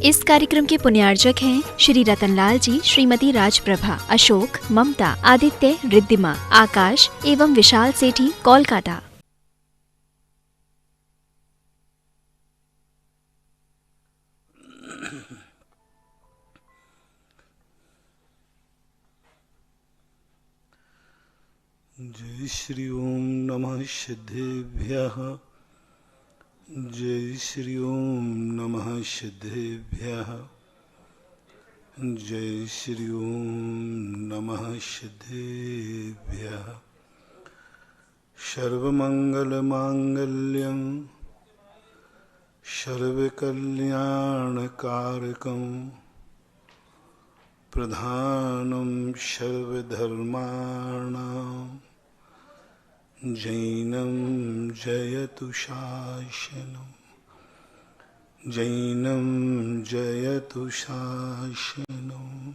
इस कार्यक्रम के पुण्यार्चक हैं श्री रतनलाल जी, श्रीमती राजप्रभा, अशोक, ममता, आदित्य, रिद्धिमा, आकाश एवं विशाल सेठी, कोलकाता। जय श्री ओम नमः सिद्धेभ्यः। जय श्री ओम नमः सिद्धेभ्यः। जय श्री ओम नमः सिद्धेभ्यः। सर्वमंगलमांगल्यं सर्वकल्याणकारकं प्रधानं सर्वधर्माणां जैनं जयतु शासनं। जैनं जयतु शासनं।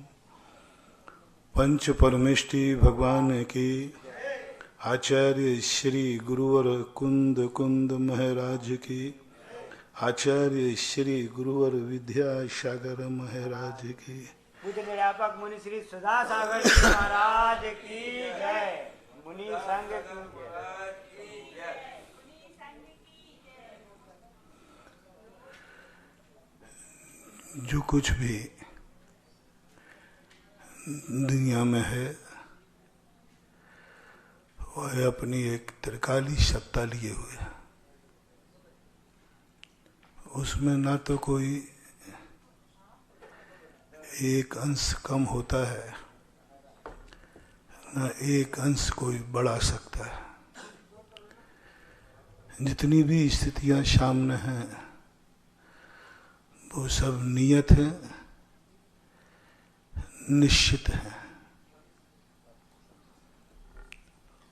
पंच परमेष्टि भगवान के आचार्य श्री गुरुवर कुंद कुंद महाराज के, आचार्य श्री गुरुवर विद्यासागर महाराज के, पूज्य निरापक मुनि श्री सुधा सागर जी महाराज की जय। मुनि संघ की जय। जो कुछ भी दुनिया में है वह अपनी एक त्रिकाली सत्ता लिए हुए है। उसमें ना तो कोई एक अंश कम होता है, न एक अंश कोई बढ़ा सकता है। जितनी भी स्थितियां सामने हैं वो सब नियत है, निश्चित है।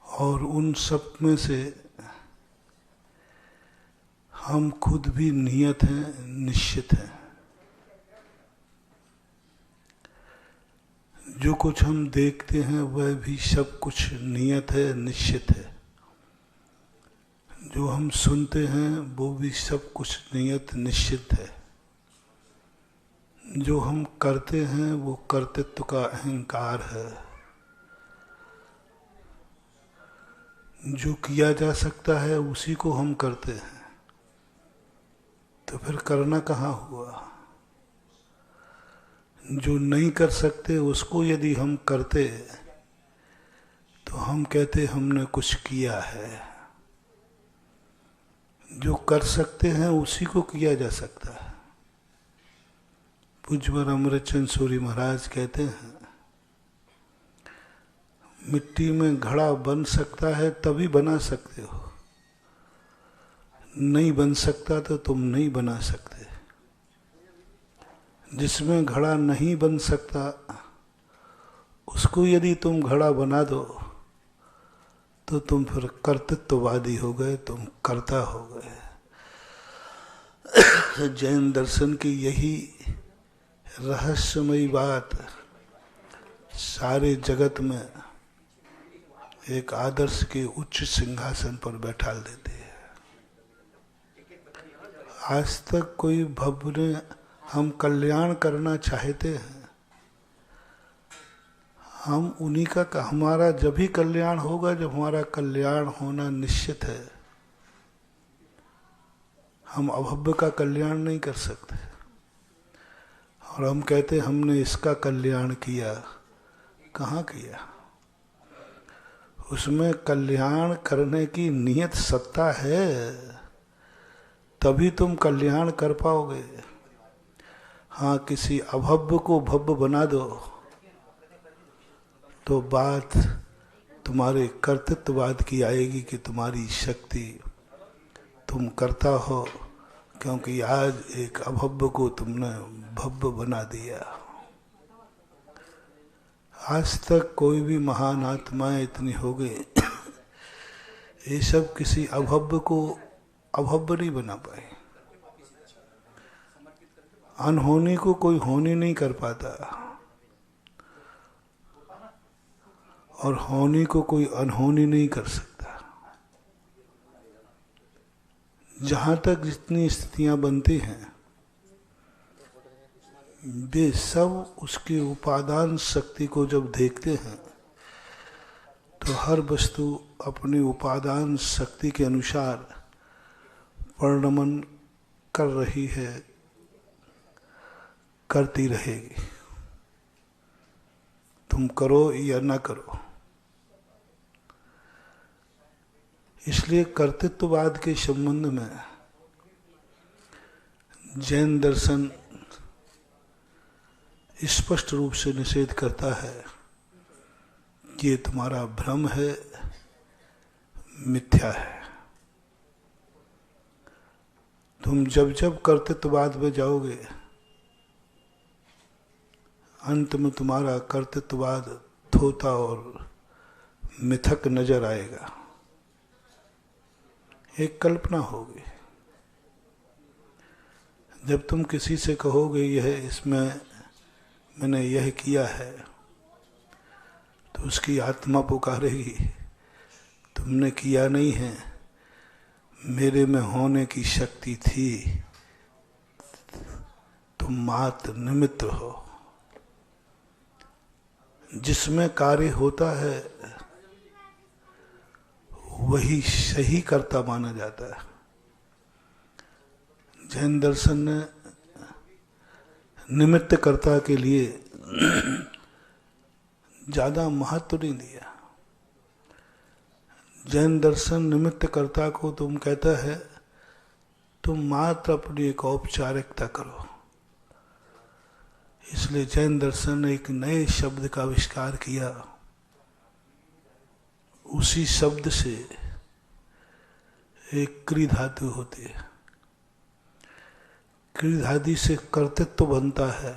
और उन सब में से हम खुद भी नियत हैं, निश्चित हैं। जो कुछ हम देखते हैं वह भी सब कुछ नियत है, निश्चित है। जो हम सुनते हैं वो भी सब कुछ नियत निश्चित है। जो हम करते हैं वो कर्तृत्व का अहंकार है। जो किया जा सकता है उसी को हम करते हैं, तो फिर करना कहाँ हुआ। जो नहीं कर सकते उसको यदि हम करते तो हम कहते हमने कुछ किया है। जो कर सकते हैं उसी को किया जा सकता है। पूज्यवर अमृतचंद सूरी महाराज कहते हैं मिट्टी में घड़ा बन सकता है तभी बना सकते हो, नहीं बन सकता तो तुम नहीं बना सकते। जिसमें घड़ा नहीं बन सकता उसको यदि तुम घड़ा बना दो तो तुम फिर कर्तृत्ववादी हो गए, तुम कर्ता हो गए। जैन दर्शन की यही रहस्यमयी बात सारे जगत में एक आदर्श के उच्च सिंहासन पर बैठा देती है। आज तक कोई भव्य ने हम कल्याण करना चाहते हैं, हम उन्हीं का हमारा जब ही कल्याण होगा जब हमारा कल्याण होना निश्चित है। हम अभव्य का कल्याण नहीं कर सकते। और हम कहते हमने इसका कल्याण किया, कहाँ किया। उसमें कल्याण करने की नियत सत्ता है तभी तुम कल्याण कर पाओगे। हाँ, किसी अभव्य को भव्य बना दो तो बात तुम्हारे कर्तृत्ववाद की आएगी कि तुम्हारी शक्ति, तुम करता हो, क्योंकि आज एक अभव्य को तुमने भव्य बना दिया। आज तक कोई भी महान आत्माएं इतनी हो गई ये सब किसी अभव्य को अभव्य नहीं बना पाए। अनहोनी को कोई होनी नहीं कर पाता और होनी को कोई अनहोनी नहीं कर सकता। जहाँ तक जितनी स्थितियाँ बनती हैं वे सब उसकी उपादान शक्ति को जब देखते हैं तो हर वस्तु अपनी उपादान शक्ति के अनुसार परिणमन कर रही है, करती रहेगी। तुम करो या न करो। इसलिए कर्तृत्ववाद के संबंध में जैन दर्शन स्पष्ट रूप से निषेध करता है कि ये तुम्हारा भ्रम है, मिथ्या है। तुम जब जब कर्तृत्ववाद में जाओगे, अंत में तुम्हारा कर्तृत्ववाद थोथा और मिथक नजर आएगा, एक कल्पना होगी। जब तुम किसी से कहोगे यह इसमें मैंने यह किया है, तो उसकी आत्मा पुकारेगी तुमने किया नहीं है, मेरे में होने की शक्ति थी, तुम मात्र निमित्त हो। जिसमें कार्य होता है वही सही कर्ता माना जाता है। जैन दर्शन ने निमित्त कर्ता के लिए ज्यादा महत्व नहीं दिया। जैन दर्शन निमित्त कर्ता को तुम कहता है तुम मात्र अपनी एक औपचारिकता करो। इसलिए जैन दर्शन ने एक नए शब्द का आविष्कार किया। उसी शब्द से एक क्रि धातु होती है। क्रि धातु से कर्तृत्व बनता है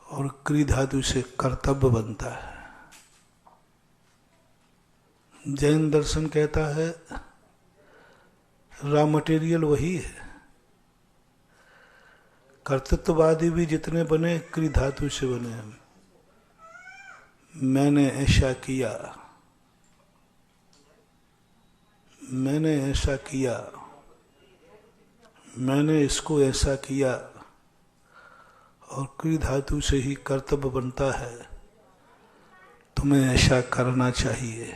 और क्रि धातु से कर्तव्य बनता है। जैन दर्शन कहता है रॉ मटेरियल वही है। कर्तृत्ववादी भी जितने बने क्रि धातु से बने हैं। मैंने ऐसा किया, मैंने ऐसा किया, मैंने इसको ऐसा किया, और क्रि धातु से ही कर्तव्य बनता है, तुम्हें ऐसा करना चाहिए।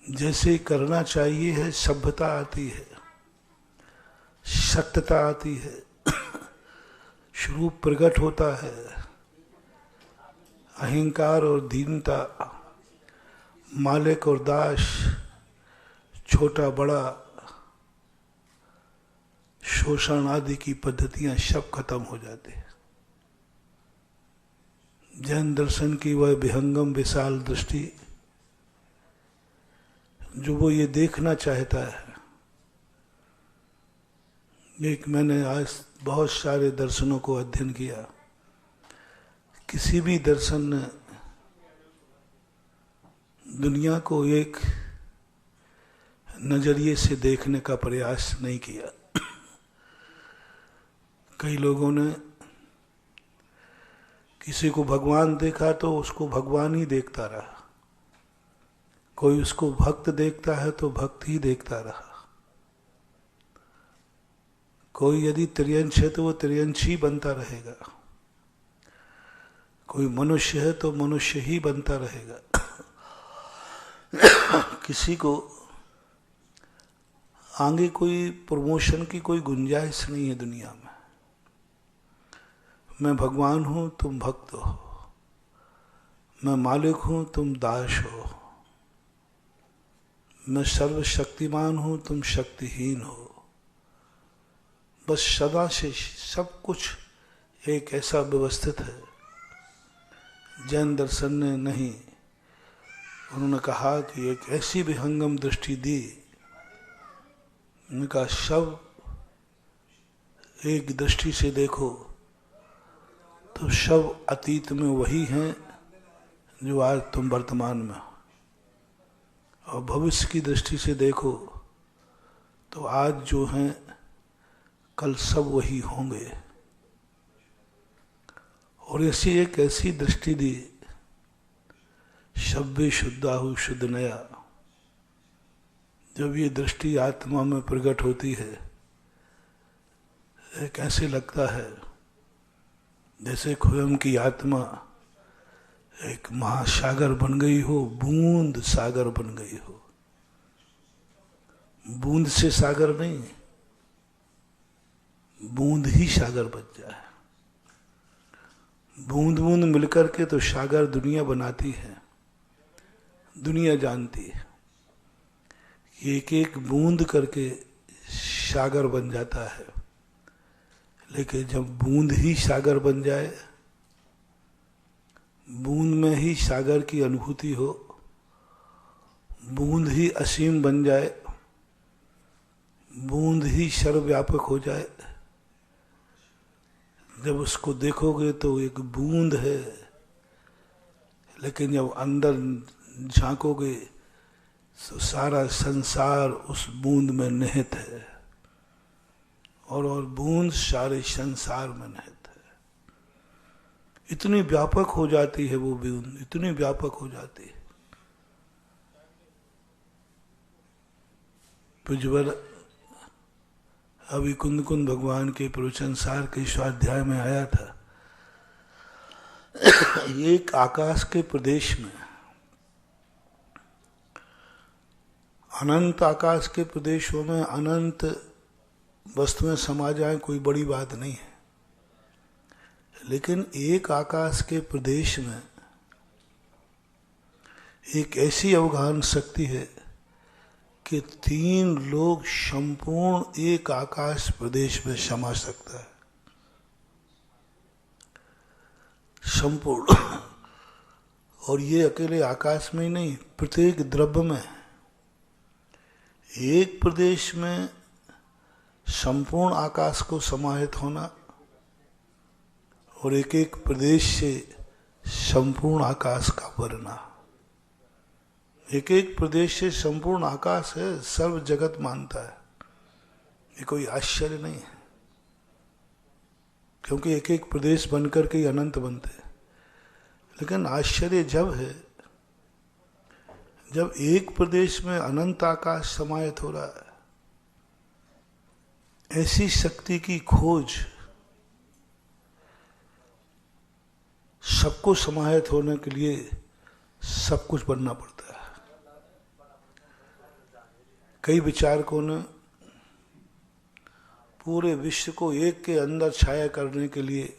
जैसे करना चाहिए है, सभ्यता आती है, सत्यता आती है, स्वरूप प्रकट होता है, अहंकार और दीनता, मालिक और दास, छोटा बड़ा, शोषण आदि की पद्धतियां सब खत्म हो जाती है। जैन दर्शन की वह विहंगम विशाल दृष्टि, जो वो ये देखना चाहता है। एक मैंने आज बहुत सारे दर्शनों को अध्ययन किया। किसी भी दर्शन ने दुनिया को एक नजरिए से देखने का प्रयास नहीं किया। कई लोगों ने किसी को भगवान देखा तो उसको भगवान ही देखता रहा, कोई उसको भक्त देखता है तो भक्त ही देखता रहा, कोई यदि त्रियंश है तो वो त्रियंश ही बनता रहेगा, कोई मनुष्य है तो मनुष्य ही बनता रहेगा। किसी को आगे कोई प्रमोशन की कोई गुंजाइश नहीं है दुनिया में। मैं भगवान हूं, तुम भक्त हो, मैं मालिक हूं, तुम दास हो, मैं सर्वशक्तिमान हूं, तुम शक्तिहीन हो। बस सदा से सब कुछ एक ऐसा व्यवस्थित है। जैन दर्शन ने नहीं, उन्होंने कहा कि एक ऐसी विहंगम दृष्टि दी, उनका सब एक दृष्टि से देखो तो सब अतीत में वही हैं जो आज तुम वर्तमान में हो, और भविष्य की दृष्टि से देखो तो आज जो हैं कल सब वही होंगे। और ऐसी एक ऐसी दृष्टि दी, शब्बे शुद्धाहु शुद्ध नया। जब ये दृष्टि आत्मा में प्रकट होती है, एक ऐसे लगता है जैसे स्वयं की आत्मा एक महासागर बन गई हो, बूंद सागर बन गई हो। बूंद से सागर नहीं, बूंद ही सागर बन जाए। बूंद बूंद मिलकर के तो सागर दुनिया बनाती है। दुनिया जानती है कि एक एक बूंद करके सागर बन जाता है, लेकिन जब बूंद ही सागर बन जाए, बूंद में ही सागर की अनुभूति हो, बूंद ही असीम बन जाए, बूंद ही सर्वव्यापक हो जाए, जब उसको देखोगे तो एक बूंद है, लेकिन जब अंदर झांकोगे तो सारा संसार उस बूंद में निहित है, और बूंद सारे संसार में निहित है। इतनी व्यापक हो जाती है वो बूंद, इतनी व्यापक हो जाती है। पुजवर अभी कुंद कुंद भगवान के प्रवचन सार के स्वाध्याय में आया था। एक आकाश के प्रदेश में, अनंत आकाश के प्रदेशों में अनंत वस्तुएं समा जाए कोई बड़ी बात नहीं है, लेकिन एक आकाश के प्रदेश में एक ऐसी अवगाहन शक्ति है कि 3 लोग संपूर्ण एक आकाश प्रदेश में समा सकता है। संपूर्ण। और ये अकेले आकाश में ही नहीं, प्रत्येक द्रव्य में। एक प्रदेश में संपूर्ण आकाश को समाहित होना और एक एक प्रदेश से संपूर्ण आकाश का बनना। एक एक प्रदेश से संपूर्ण आकाश है, सर्व जगत मानता है। ये कोई आश्चर्य नहीं है, क्योंकि एक एक प्रदेश बनकर के अनंत बनते हैं। लेकिन आश्चर्य जब है जब एक प्रदेश में अनंत आकाश समाहित हो रहा है। ऐसी शक्ति की खोज सबको समाहित होने के लिए सब कुछ बनना पड़ता है। कई विचारकों ने पूरे विश्व को एक के अंदर छाया करने के लिए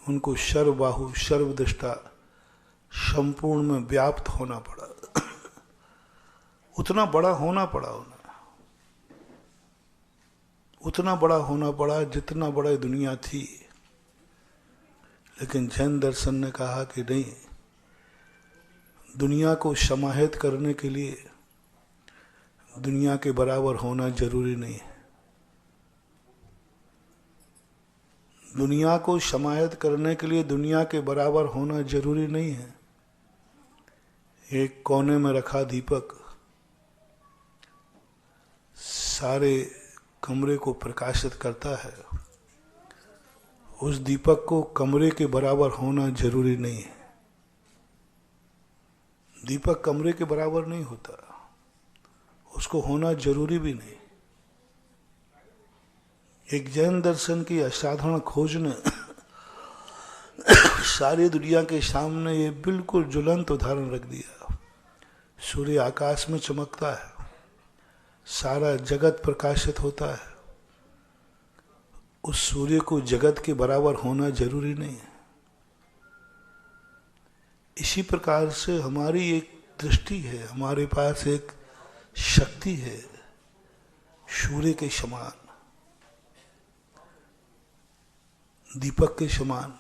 उनको सर्वबाहु सर्वदृष्टा संपूर्ण में व्याप्त होना पड़ा। उतना बड़ा होना पड़ा उतना बड़ा होना पड़ा जितना बड़ा दुनिया थी। लेकिन जैन दर्शन ने कहा कि नहीं, दुनिया को समाहित करने के लिए दुनिया के बराबर होना जरूरी नहीं है। दुनिया को समाहित करने के लिए दुनिया के बराबर होना जरूरी नहीं है। एक कोने में रखा दीपक सारे कमरे को प्रकाशित करता है। उस दीपक को कमरे के बराबर होना जरूरी नहीं है। दीपक कमरे के बराबर नहीं होता, उसको होना जरूरी भी नहीं। एक जैन दर्शन की असाधारण खोज ने सारी दुनिया के सामने ये बिल्कुल ज्वलंत उदाहरण रख दिया। सूर्य आकाश में चमकता है, सारा जगत प्रकाशित होता है। उस सूर्य को जगत के बराबर होना जरूरी नहीं है। इसी प्रकार से हमारी एक दृष्टि है, हमारे पास एक शक्ति है सूर्य के समान, दीपक के समान,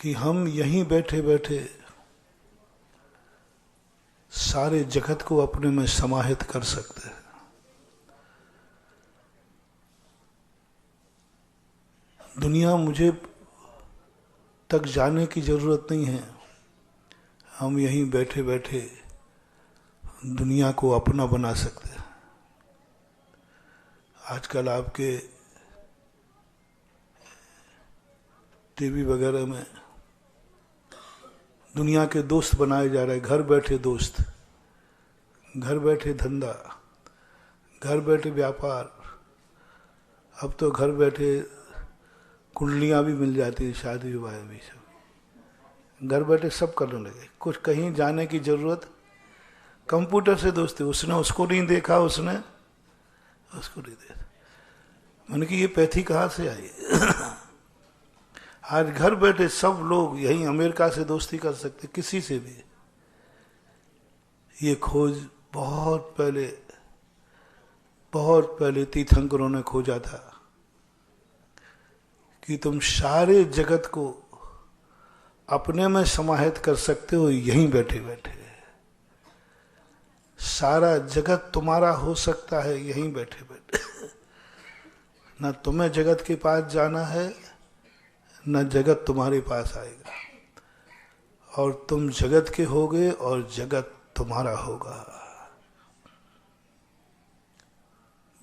कि हम यहीं बैठे बैठे सारे जगत को अपने में समाहित कर सकते हैं। दुनिया मुझे तक जाने की जरूरत नहीं है। हम यहीं बैठे बैठे दुनिया को अपना बना सकते हैं। आजकल आपके टीवी वगैरह में दुनिया के दोस्त बनाए जा रहे हैं। घर बैठे दोस्त, घर बैठे धंधा, घर बैठे व्यापार, अब तो घर बैठे कुंडलियाँ भी मिल जाती है, शादी विवाह भी सब घर बैठे सब करने लगे। कुछ कहीं जाने की जरूरत, कंप्यूटर से दोस्ती, उसने उसको नहीं देखा, उसने उसको नहीं देखा। मैंने कि ये पैथी कहाँ से आई? आज घर बैठे सब लोग यहीं अमेरिका से दोस्ती कर सकते, किसी से भी। ये खोज बहुत पहले तीर्थंकरों ने खोजा था कि तुम सारे जगत को अपने में समाहित कर सकते हो यहीं बैठे बैठे। सारा जगत तुम्हारा हो सकता है यहीं बैठे बैठे। न तुम्हें जगत के पास जाना है, न जगत तुम्हारे पास आएगा, और तुम जगत के होगे और जगत तुम्हारा होगा।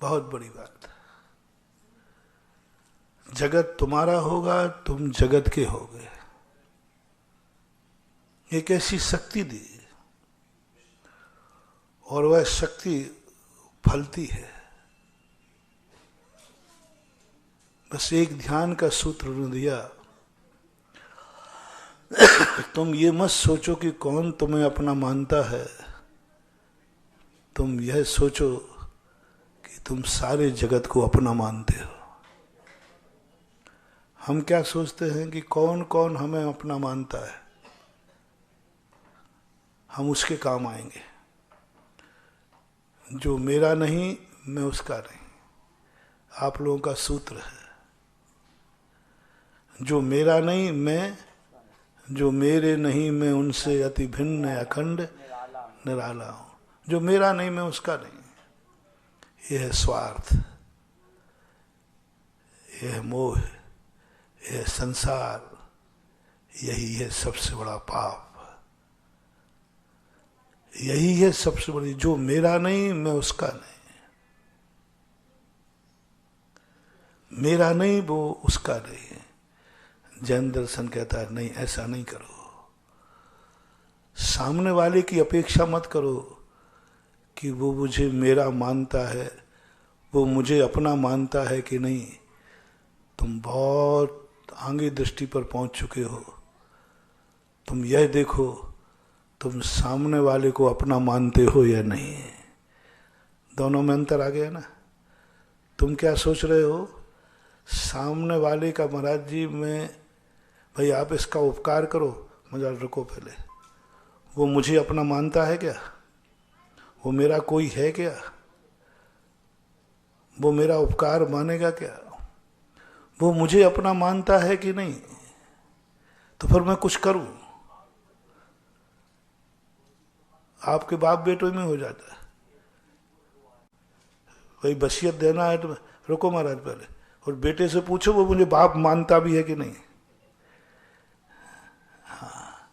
बहुत बड़ी बात। जगत तुम्हारा होगा, तुम जगत के होगे। एक ऐसी शक्ति दी, और वह शक्ति फलती है। बस एक ध्यान का सूत्र दिया। तुम ये मत सोचो कि कौन तुम्हें अपना मानता है, तुम यह सोचो कि तुम सारे जगत को अपना मानते हो। हम क्या सोचते हैं कि कौन कौन हमें अपना मानता है, हम उसके काम आएंगे। जो मेरा नहीं मैं उसका नहीं, आप लोगों का सूत्र है। जो मेरा नहीं मैं, जो मेरे नहीं मैं उनसे अति भिन्न अखंड निराला हूं। जो मेरा नहीं मैं उसका नहीं, यह है स्वार्थ, यह है मोह, यह है संसार, यही है सबसे बड़ा पाप, यही है सबसे बड़ी। जो मेरा नहीं मैं उसका नहीं, मेरा नहीं वो उसका नहीं है। जैन दर्शन कहता है नहीं, ऐसा नहीं करो। सामने वाले की अपेक्षा मत करो कि वो मुझे मेरा मानता है, वो मुझे अपना मानता है कि नहीं। तुम बहुत आगे दृष्टि पर पहुंच चुके हो। तुम यह देखो तुम सामने वाले को अपना मानते हो या नहीं। दोनों में अंतर आ गया ना। तुम क्या सोच रहे हो, सामने वाले का महाराज जी में भाई आप इसका उपकार करो, मजा रुको पहले, वो मुझे अपना मानता है क्या? वो मेरा कोई है क्या? वो मेरा उपकार मानेगा क्या? वो मुझे अपना मानता है कि नहीं? तो फिर मैं कुछ करूं। आपके बाप बेटों में हो जाता है, भाई वसीयत देना है तो रुको महाराज पहले, और बेटे से पूछो वो मुझे बाप मानता भी है कि नहीं। हाँ,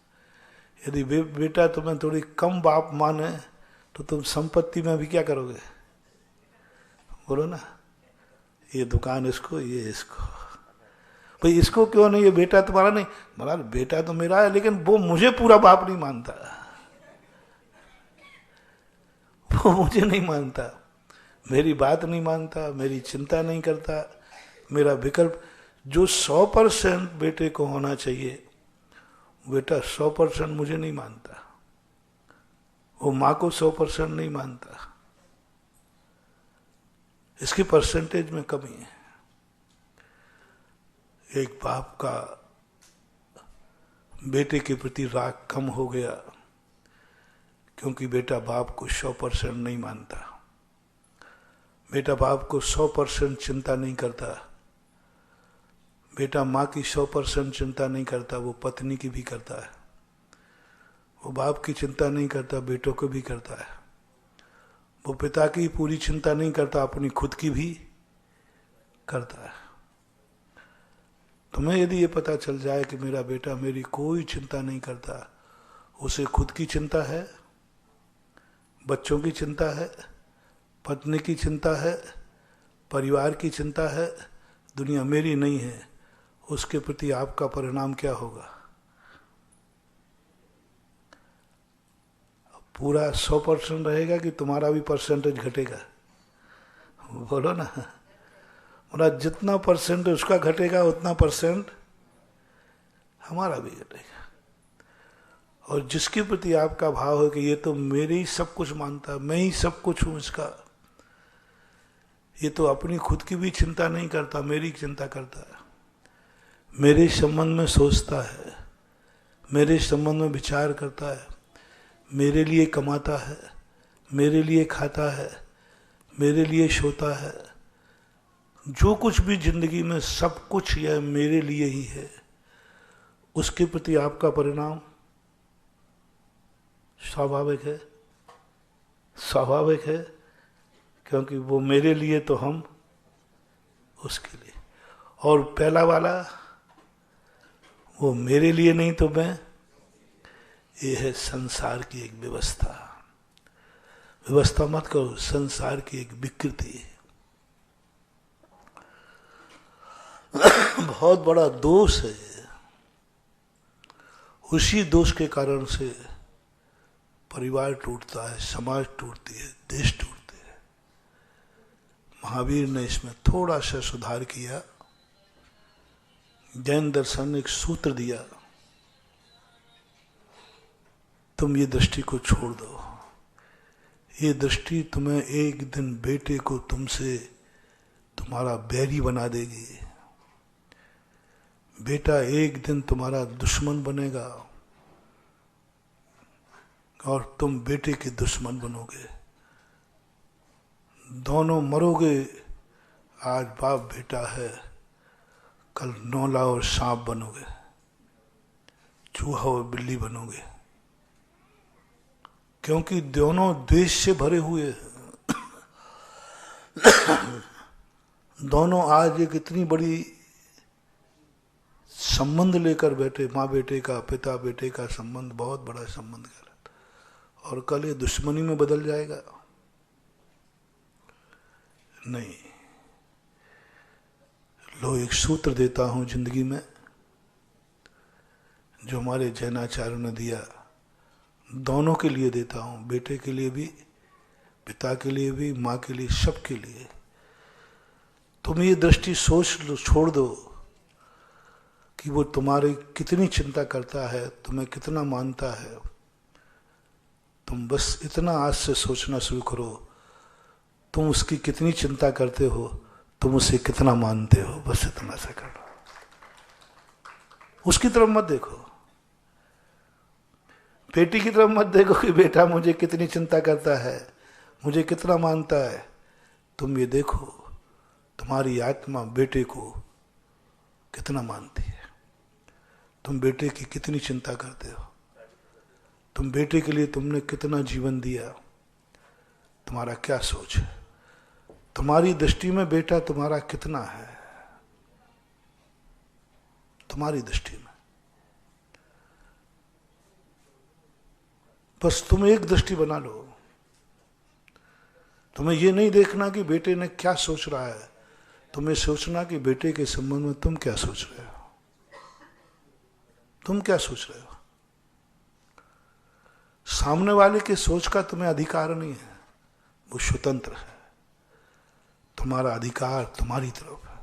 यदि बेटा तुम्हें थोड़ी कम बाप माने तो तुम संपत्ति में भी क्या करोगे? बोलो ना, ये दुकान इसको, ये इसको। भाई इसको क्यों नहीं, ये बेटा तुम्हारा नहीं। महाराज बेटा तो मेरा है, लेकिन वो मुझे पूरा बाप नहीं मानता, वो मुझे नहीं मानता, मेरी बात नहीं मानता, मेरी चिंता नहीं करता, मेरा विकल्प। जो 100% बेटे को होना चाहिए, बेटा 100% मुझे नहीं मानता, वो माँ को 100% नहीं मानता। इसकी परसेंटेज में कमी है। एक बाप का बेटे के प्रति राग कम हो गया क्योंकि बेटा बाप को 100% नहीं मानता। बेटा बाप को 100% चिंता नहीं करता। बेटा माँ की 100% चिंता नहीं करता, वो पत्नी की भी करता है। वो बाप की चिंता नहीं करता, बेटों को भी करता है। वो पिता की पूरी चिंता नहीं करता, अपनी खुद की भी करता है। तुम्हें यदि ये पता चल जाए कि मेरा बेटा मेरी कोई चिंता नहीं करता, उसे खुद की चिंता है, बच्चों की चिंता है, पत्नी की चिंता है, परिवार की चिंता है, दुनिया मेरी नहीं है, उसके प्रति आपका परिणाम क्या होगा? पूरा 100% रहेगा कि तुम्हारा भी परसेंटेज घटेगा? बोलो ना, बोला जितना परसेंट उसका घटेगा उतना परसेंट हमारा भी घटेगा। और जिसके प्रति आपका भाव है कि ये तो मेरे ही सब कुछ मानता है, मैं ही सब कुछ हूं इसका, ये तो अपनी खुद की भी चिंता नहीं करता, मेरी चिंता करता है, मेरे संबंध में सोचता है, मेरे संबंध में विचार करता है, मेरे लिए कमाता है, मेरे लिए खाता है, मेरे लिए सोता है, जो कुछ भी जिंदगी में सब कुछ यह मेरे लिए ही है, उसके प्रति आपका परिणाम स्वाभाविक है, स्वाभाविक है, क्योंकि वो मेरे लिए तो हम उसके लिए। और पहला वाला, वो मेरे लिए नहीं तो मैं, ये है संसार की एक व्यवस्था। व्यवस्था मत करो, संसार की एक विकृति है। बहुत बड़ा दोष है। उसी दोष के कारण से परिवार टूटता है, समाज टूटती है, देश टूटते हैं। महावीर ने इसमें थोड़ा सा सुधार किया। जैन दर्शन ने एक सूत्र दिया, तुम ये दृष्टि को छोड़ दो। ये दृष्टि तुम्हें एक दिन बेटे को तुमसे तुम्हारा बैरी बना देगी। बेटा एक दिन तुम्हारा दुश्मन बनेगा और तुम बेटे के दुश्मन बनोगे, दोनों मरोगे। आज बाप बेटा है, कल नौला और सांप बनोगे, चूहा और बिल्ली बनोगे, क्योंकि दोनों द्वेष से भरे हुए हैं। दोनों आज एक इतनी बड़ी संबंध लेकर बैठे, माँ बेटे का, पिता बेटे का संबंध, बहुत बड़ा संबंध कर, और कल ये दुश्मनी में बदल जाएगा। नहीं, लो एक सूत्र देता हूं जिंदगी में, जो हमारे जैनाचार्यों ने दिया, दोनों के लिए देता हूं, बेटे के लिए भी, पिता के लिए भी, माँ के लिए, सबके लिए। तुम ये दृष्टि सोच लो, छोड़ दो कि वो तुम्हारी कितनी चिंता करता है, तुम्हें कितना मानता है। तुम बस इतना आज से सोचना शुरू करो, तुम उसकी कितनी चिंता करते हो, तुम उसे कितना मानते हो, बस इतना सा करो। उसकी तरफ मत देखो, बेटी की तरफ मत देखो कि बेटा मुझे कितनी चिंता करता है, मुझे कितना मानता है। तुम ये देखो तुम्हारी आत्मा बेटे को कितना मानती है, तुम बेटे की कितनी चिंता करते हो, तुम बेटे के लिए तुमने कितना जीवन दिया, तुम्हारा क्या सोच है, तुम्हारी दृष्टि में बेटा तुम्हारा कितना है, तुम्हारी दृष्टि में। बस तुम एक दृष्टि बना लो। तुम्हें ये नहीं देखना कि बेटे ने क्या सोच रहा है, तुम्हें सोचना कि बेटे के संबंध में तुम क्या सोच रहे हो, तुम क्या सोच रहे हो। सामने वाले के सोच का तुम्हें अधिकार नहीं है, वो स्वतंत्र है। तुम्हारा अधिकार तुम्हारी तरफ है।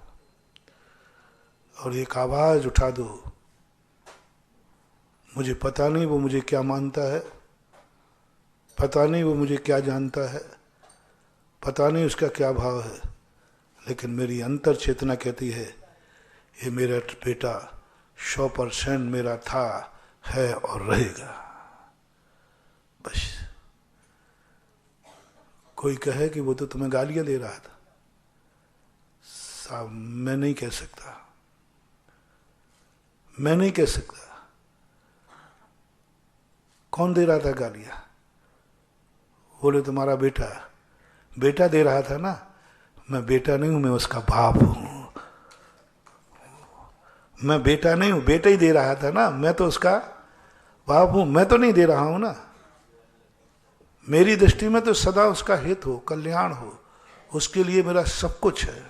और एक आवाज उठा दो, मुझे पता नहीं वो मुझे क्या मानता है, पता नहीं वो मुझे क्या जानता है, पता नहीं उसका क्या भाव है, लेकिन मेरी अंतर चेतना कहती है ये मेरा बेटा 100% मेरा था, है और रहेगा। बस। कोई कहे कि वो तो तुम्हें गालियां दे रहा था, साहब मैं नहीं कह सकता, मैं नहीं कह सकता। कौन दे रहा था गालियां? बोले तुम्हारा बेटा। बेटा दे रहा था ना, मैं बेटा नहीं हूं, मैं उसका बाप हूं। मैं बेटा नहीं हूं, बेटा ही दे रहा था ना, मैं तो उसका बाप हूं, मैं तो नहीं दे रहा हूं ना। मेरी दृष्टि में तो सदा उसका हित हो, कल्याण हो, उसके लिए मेरा सब कुछ है।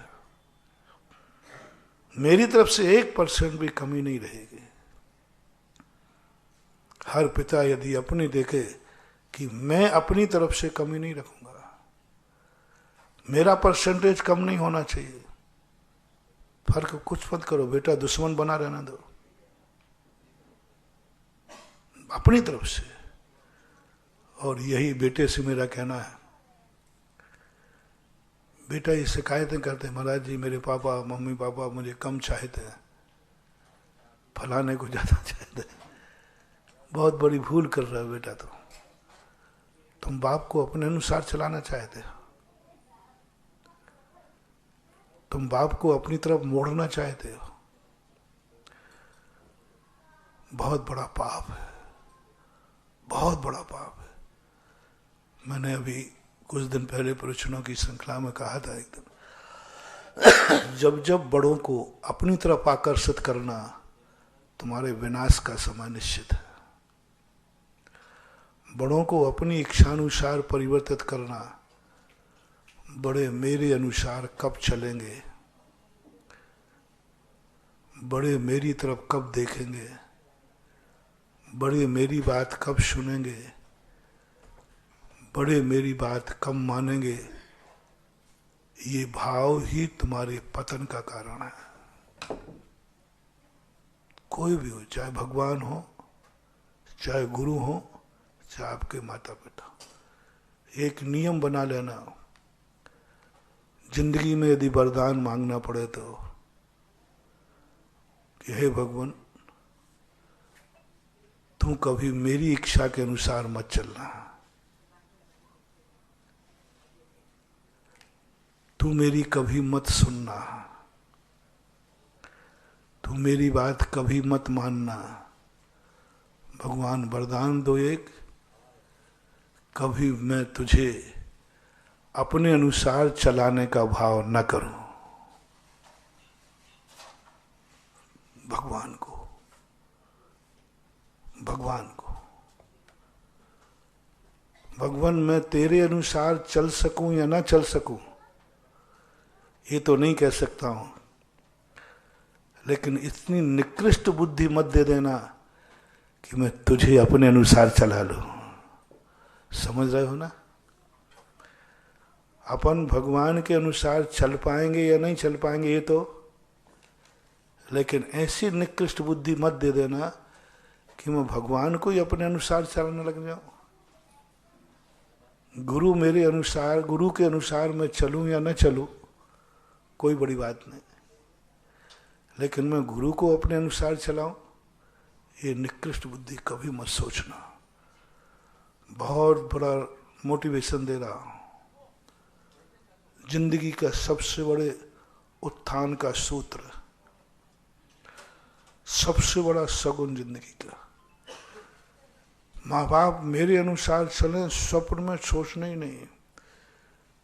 मेरी तरफ से 1% भी कमी नहीं रहेगी। हर पिता यदि अपनी देखे कि मैं अपनी तरफ से कमी नहीं रखूंगा, मेरा परसेंटेज कम नहीं होना चाहिए। फर्क कुछ मत करो बेटा, दुश्मन बना रहना दो अपनी तरफ से। और यही बेटे से मेरा कहना है। बेटा ये शिकायतें करते, महाराज जी मेरे पापा मम्मी पापा मुझे कम चाहते हैं, फलाने को ज्यादा चाहते हैं। बहुत बड़ी भूल कर रहा है बेटा। तुम बाप को अपने अनुसार चलाना चाहते हो, तुम बाप को अपनी तरफ मोड़ना चाहते हो। बहुत बड़ा पाप है, बहुत बड़ा पाप है। मैंने अभी कुछ दिन पहले प्रवचनों की श्रृंखला में कहा था एकदम, जब जब बड़ों को अपनी तरफ आकर्षित करना, तुम्हारे विनाश का समय निश्चित है। बड़ों को अपनी इच्छानुसार परिवर्तित करना, बड़े मेरे अनुसार कब चलेंगे, बड़े मेरी तरफ कब देखेंगे, बड़े मेरी बात कब सुनेंगे, बड़े मेरी बात कब मानेंगे, ये भाव ही तुम्हारे पतन का कारण है। कोई भी हो, चाहे भगवान हो, चाहे गुरु हो, चाहे आपके माता पिता। एक नियम बना लेना, जिंदगी में यदि वरदान मांगना पड़े तो कि हे भगवान तू कभी मेरी इच्छा के अनुसार मत चलना, तू मेरी कभी मत सुनना, तू मेरी बात कभी मत मानना। भगवान वरदान दो एक, कभी मैं तुझे अपने अनुसार चलाने का भाव न करूं। भगवान को भगवान मैं तेरे अनुसार चल सकूं या ना चल सकूं ये तो नहीं कह सकता हूं, लेकिन इतनी निकृष्ट बुद्धि मत दे देना कि मैं तुझे अपने अनुसार चला लूं। समझ रहे हो ना? अपन भगवान के अनुसार चल पाएंगे या नहीं चल पाएंगे ये तो, लेकिन ऐसी निकृष्ट बुद्धि मत दे देना कि मैं भगवान को ही अपने अनुसार चलाने लग जाऊं। गुरु मेरे अनुसार, गुरु के अनुसार मैं चलूं या न चलूं कोई बड़ी बात नहीं, लेकिन मैं गुरु को अपने अनुसार चलाऊं ये निकृष्ट बुद्धि कभी मत सोचना। बहुत बड़ा मोटिवेशन दे रहा हूं। जिंदगी का सबसे बड़े उत्थान का सूत्र, सबसे बड़ा सगुन जिंदगी का। माँ बाप मेरे अनुसार चलें, स्वप्न में सोचना ही नहीं।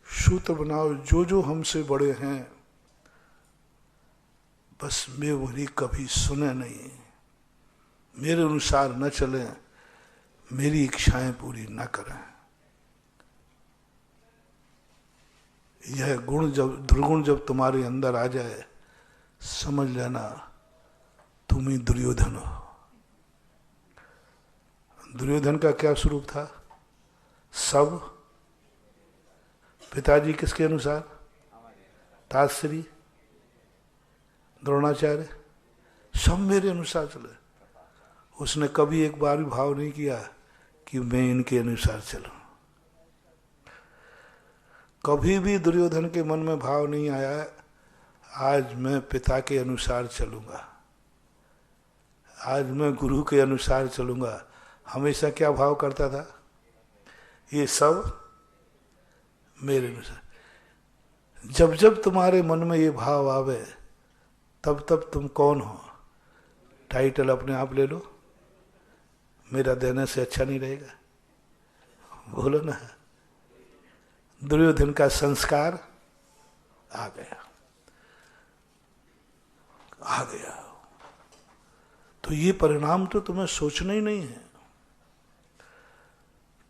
सूत्र बनाओ, जो जो हमसे बड़े हैं बस मैं वही कभी सुने नहीं, मेरे अनुसार न चलें, मेरी इच्छाएं पूरी न करें। यह गुण जब, दुर्गुण जब तुम्हारे अंदर आ जाए, समझ लेना तुम ही दुर्योधन हो। दुर्योधन का क्या स्वरूप था? सब पिताजी किसके अनुसार? ताश्री, द्रोणाचार्य, सब मेरे अनुसार चले। उसने कभी एक बार भी भाव नहीं किया कि मैं इनके अनुसार चलूं। कभी भी दुर्योधन के मन में भाव नहीं आया आज मैं पिता के अनुसार चलूंगा, आज मैं गुरु के अनुसार चलूंगा। हमेशा क्या भाव करता था? ये सब मेरे अनुसार। जब जब तुम्हारे मन में ये भाव आवे तब तब तुम कौन हो? टाइटल अपने आप ले लो, मेरा देने से अच्छा नहीं रहेगा। बोलो ना, दुर्योधन का संस्कार आ गया, आ गया। तो ये परिणाम तो तुम्हें सोचना ही नहीं है।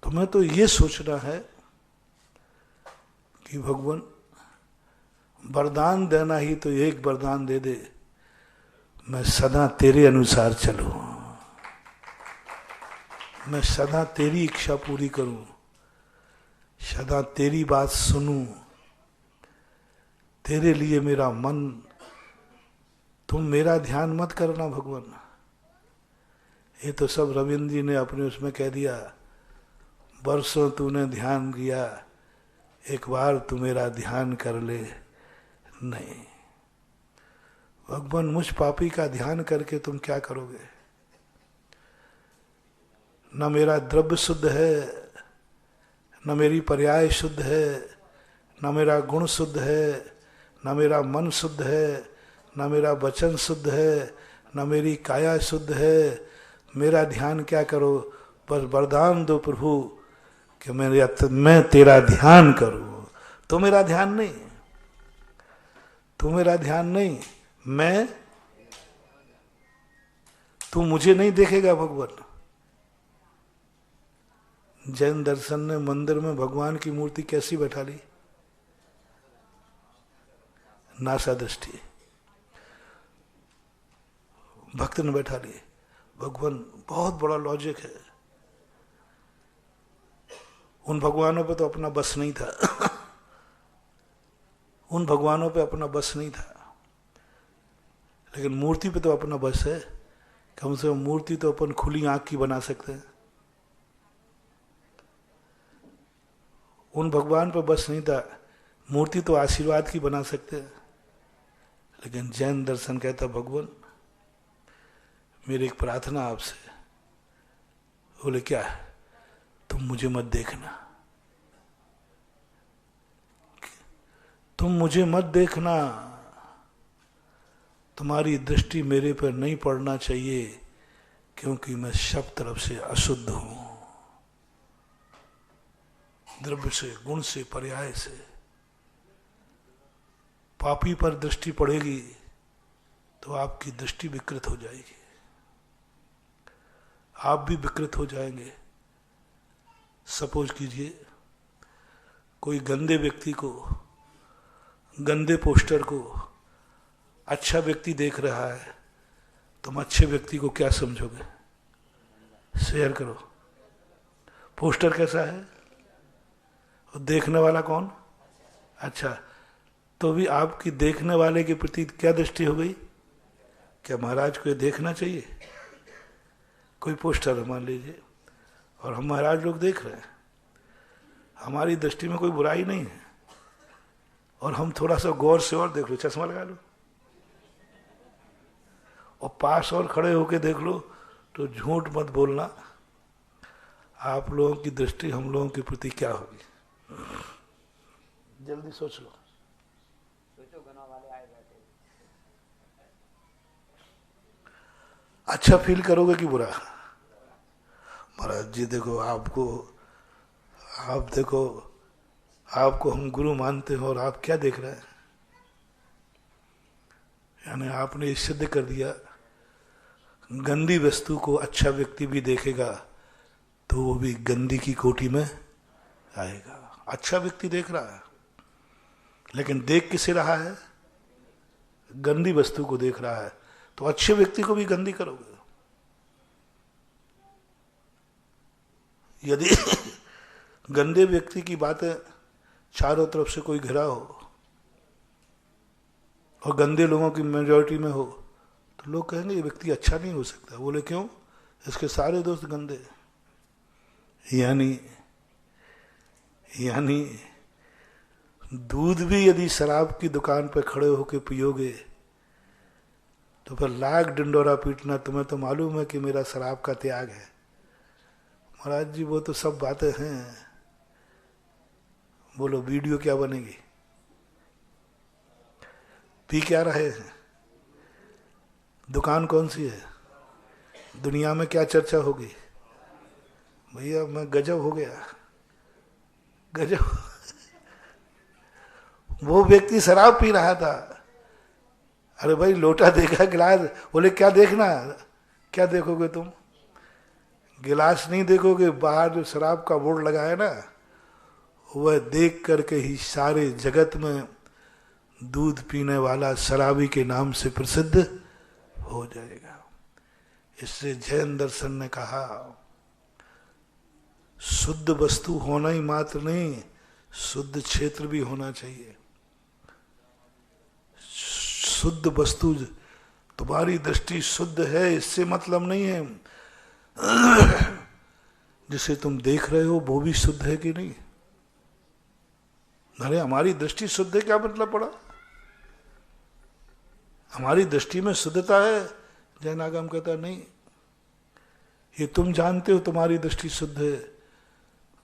तुम्हें तो ये सोचना है कि भगवान वरदान देना ही तो एक वरदान दे दे, मैं सदा तेरे अनुसार चलूं, मैं सदा तेरी इच्छा पूरी करूं, सदा तेरी बात सुनूं, तेरे लिए मेरा मन, तुम मेरा ध्यान मत करना भगवान। ये तो सब रविंद्र जी ने अपने उसमें कह दिया, बरसों तूने ध्यान किया, एक बार तू मेरा ध्यान कर ले। नहीं भगवान, मुझ पापी का ध्यान करके तुम क्या करोगे? न मेरा द्रव्य शुद्ध है, न मेरी पर्याय शुद्ध है, न मेरा गुण शुद्ध है, न मेरा मन शुद्ध है, न मेरा वचन शुद्ध है, न मेरी काया शुद्ध है। मेरा ध्यान क्या करो? बस वरदान दो प्रभु कि मैं तेरा ध्यान करूं। तो मेरा ध्यान नहीं, तू मेरा ध्यान नहीं, मैं, तू मुझे नहीं देखेगा भगवान। जैन दर्शन ने मंदिर में भगवान की मूर्ति कैसी बैठा ली? नासा दृष्टि भक्त ने बैठा ली। भगवान बहुत बड़ा लॉजिक है। उन भगवानों पे तो अपना बस नहीं था उन भगवानों पे अपना बस नहीं था, लेकिन मूर्ति पे तो अपना बस है। कम से कम मूर्ति तो अपन खुली आंख की बना सकते हैं। उन भगवान पर बस नहीं था, मूर्ति तो आशीर्वाद की बना सकते हैं। लेकिन जैन दर्शन कहता, भगवान मेरी एक प्रार्थना आपसे। बोले क्या? तुम मुझे मत देखना, तुम मुझे मत देखना, तुम्हारी दृष्टि मेरे पर नहीं पड़ना चाहिए, क्योंकि मैं सब तरफ से अशुद्ध हूं, द्रव्य से, गुण से, पर्याय से। पापी पर दृष्टि पड़ेगी तो आपकी दृष्टि विकृत हो जाएगी, आप भी विकृत हो जाएंगे। सपोज कीजिए कोई गंदे व्यक्ति को, गंदे पोस्टर को अच्छा व्यक्ति देख रहा है, तुम अच्छे व्यक्ति को क्या समझोगे? शेयर करो। पोस्टर कैसा है और देखने वाला कौन? अच्छा, तो भी आपकी देखने वाले के प्रति क्या दृष्टि हो गई? क्या महाराज को ये देखना चाहिए? कोई पोस्टर मान लीजिए और हम महाराज लोग देख रहे हैं, हमारी दृष्टि में कोई बुराई नहीं है, और हम थोड़ा सा गौर से और देख लो, चश्मा लगा लो और पास और खड़े होके देख लो, तो झूठ मत बोलना, आप लोगों की दृष्टि हम लोगों के प्रति क्या होगी? जल्दी सोच लो। अच्छा फील करोगे कि बुरा? महाराज जी देखो, आप देखो, आपको हम गुरु मानते हैं और आप क्या देख रहे हैं? यानी आपने सिद्ध कर दिया, गंदी वस्तु को अच्छा व्यक्ति भी देखेगा तो वो भी गंदी की कोटि में आएगा। अच्छा व्यक्ति देख रहा है, लेकिन देख किसे रहा है? गंदी वस्तु को देख रहा है, तो अच्छे व्यक्ति को भी गंदी करोगे। यदि गंदे व्यक्ति की बातें चारों तरफ से कोई घिरा हो और गंदे लोगों की मेजॉरिटी में हो, तो लोग कहेंगे ये व्यक्ति अच्छा नहीं हो सकता। बोले क्यों? इसके सारे दोस्त गंदे। यानी दूध भी यदि शराब की दुकान पर खड़े होकर पियोगे तो फिर लाख डंडोरा पीटना, तुम्हें तो मालूम है कि मेरा शराब का त्याग है। महाराज जी वो तो सब बातें हैं, बोलो वीडियो क्या बनेगी? पी क्या रहे हैं? दुकान कौन सी है? दुनिया में क्या चर्चा होगी? भैया मैं गजब हो गया, गजब। वो व्यक्ति शराब पी रहा था, अरे भाई लोटा देखा, गिलास, बोले क्या देखना? क्या देखोगे तुम? गिलास नहीं देखोगे, बाहर जो शराब का बोर्ड लगा है ना, वह देख करके ही सारे जगत में दूध पीने वाला शराबी के नाम से प्रसिद्ध हो जाएगा। इससे जैन दर्शन ने कहा शुद्ध वस्तु होना ही मात्र नहीं, शुद्ध क्षेत्र भी होना चाहिए। शुद्ध वस्तु, तुम्हारी दृष्टि शुद्ध है इससे मतलब नहीं है जिसे तुम देख रहे हो वो भी शुद्ध है कि नहीं। अरे हमारी दृष्टि शुद्ध है क्या मतलब पड़ा? हमारी दृष्टि में शुद्धता है। जैन आगम कहता नहीं, ये तुम जानते हो तुम्हारी दृष्टि शुद्ध है,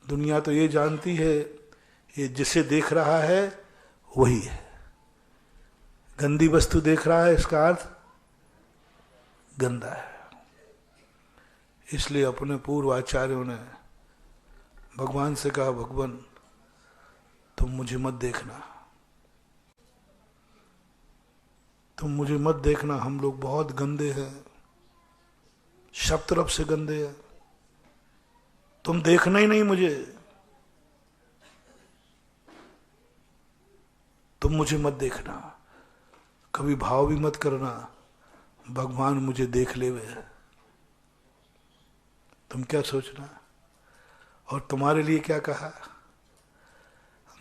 दुनिया तो ये जानती है ये जिसे देख रहा है वही है। गंदी वस्तु देख रहा है इसका अर्थ गंदा है। इसलिए अपने पूर्व आचार्यों ने भगवान से कहा, भगवान तुम मुझे मत देखना, तुम मुझे मत देखना, हम लोग बहुत गंदे हैं, सब तरफ से गंदे हैं, तुम देखना ही नहीं मुझे, तुम मुझे मत देखना, कभी भाव भी मत करना भगवान मुझे देख ले वे। तुम क्या सोचना? और तुम्हारे लिए क्या कहा?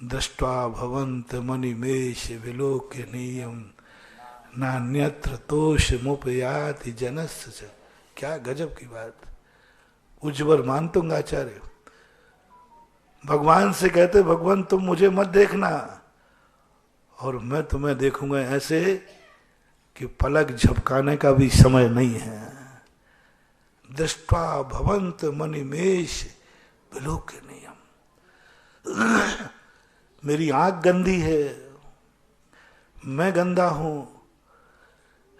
दृष्ट्वा भवंत मणिमेष विलोकनीयम नान्यत्र तोष मुपयाति जनस्य। क्या गजब की बात। उज्ज्वल मानतुंग आचार्य भगवान से कहते, भगवान तुम मुझे मत देखना और मैं तुम्हें देखूंगा ऐसे कि पलक झपकाने का भी समय नहीं है। दृष्ट्वा भवंत मणिमेष विलोकनीयम। मेरी आंख गंदी है, मैं गंदा हूं,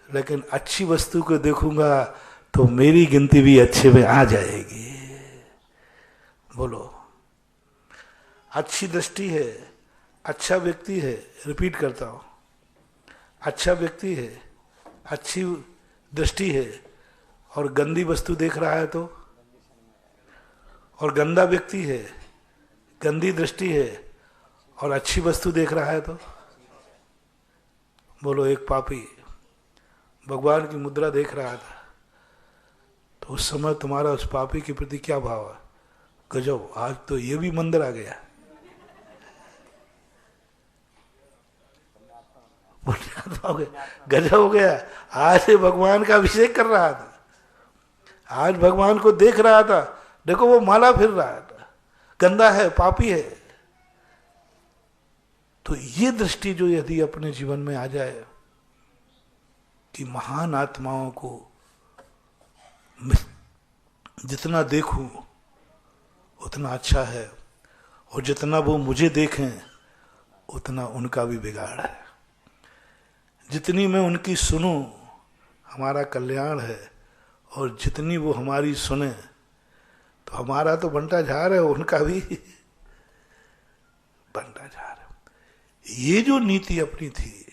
लेकिन अच्छी वस्तु को देखूंगा तो मेरी गिनती भी अच्छे में आ जाएगी। बोलो, अच्छी दृष्टि है, अच्छा व्यक्ति है, रिपीट करता हूं, अच्छा व्यक्ति है, अच्छी दृष्टि है और गंदी वस्तु देख रहा है तो, और गंदा व्यक्ति है, गंदी दृष्टि है और अच्छी वस्तु देख रहा है तो। बोलो, एक पापी भगवान की मुद्रा देख रहा था तो उस समय तुम्हारा उस पापी के प्रति क्या भाव है? गजब, आज तो ये भी मंदिर आ गया, गजब हो गया। आज भगवान का अभिषेक कर रहा था, आज भगवान को देख रहा था, देखो वो माला फिर रहा था, गंदा है, पापी है। तो ये दृष्टि जो यदि अपने जीवन में आ जाए कि महान आत्माओं को जितना देखूं उतना अच्छा है और जितना वो मुझे देखें उतना उनका भी बिगाड़ है। जितनी मैं उनकी सुनूं हमारा कल्याण है और जितनी वो हमारी सुने तो हमारा तो बंटा झार है, उनका भी बंटा झार है। ये जो नीति अपनी थी,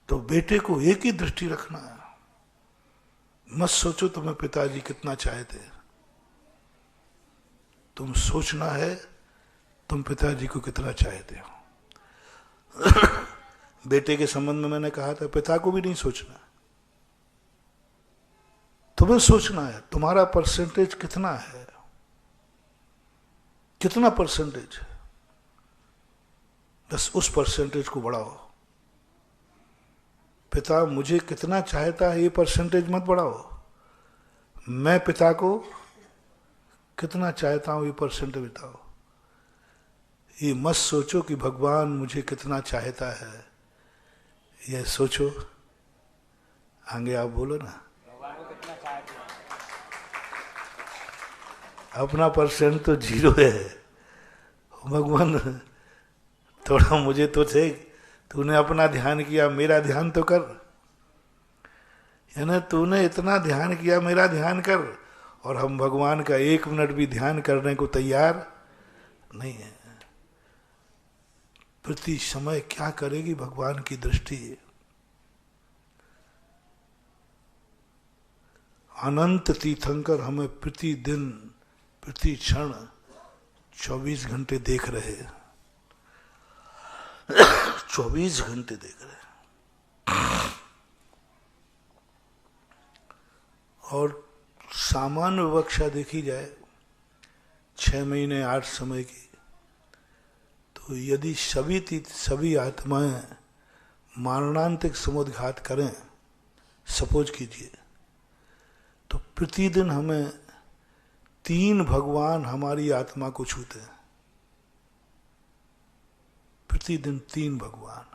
तो बेटे को एक ही दृष्टि रखना है। मत सोचो तुम्हें पिताजी कितना चाहते, तुम सोचना है तुम पिताजी को कितना चाहते हो। बेटे के संबंध में मैंने कहा था, पिता को भी नहीं सोचना, तुम्हें सोचना है तुम्हारा परसेंटेज कितना है, कितना परसेंटेज है, बस उस परसेंटेज को बढ़ाओ। पिता मुझे कितना चाहता है ये परसेंटेज मत बढ़ाओ, मैं पिता को कितना चाहता हूं ये परसेंटेज बताओ। ये मत सोचो कि भगवान मुझे कितना चाहता है, ये सोचो। आगे आप बोलो ना, भगवान को कितना चाहते हैं। अपना परसेंट तो 0 है। भगवान थोड़ा मुझे तो थे, तूने अपना ध्यान किया, मेरा ध्यान तो कर, यानी तूने इतना ध्यान किया, मेरा ध्यान कर। और हम भगवान का 1 मिनट भी ध्यान करने को तैयार नहीं है। प्रति समय क्या करेगी भगवान की दृष्टि? अनंत तीर्थंकर हमें प्रतिदिन प्रति क्षण 24 घंटे देख रहे हैं, 24 घंटे देख रहे हैं। और सामान्य विवक्षा देखी जाए 6 महीने 8 समय की, तो यदि सभी आत्माएं मारणांतिक समुद्घात करें, सपोज कीजिए, तो प्रतिदिन हमें 3 भगवान हमारी आत्मा को छूते हैं। प्रतिदिन 3 भगवान,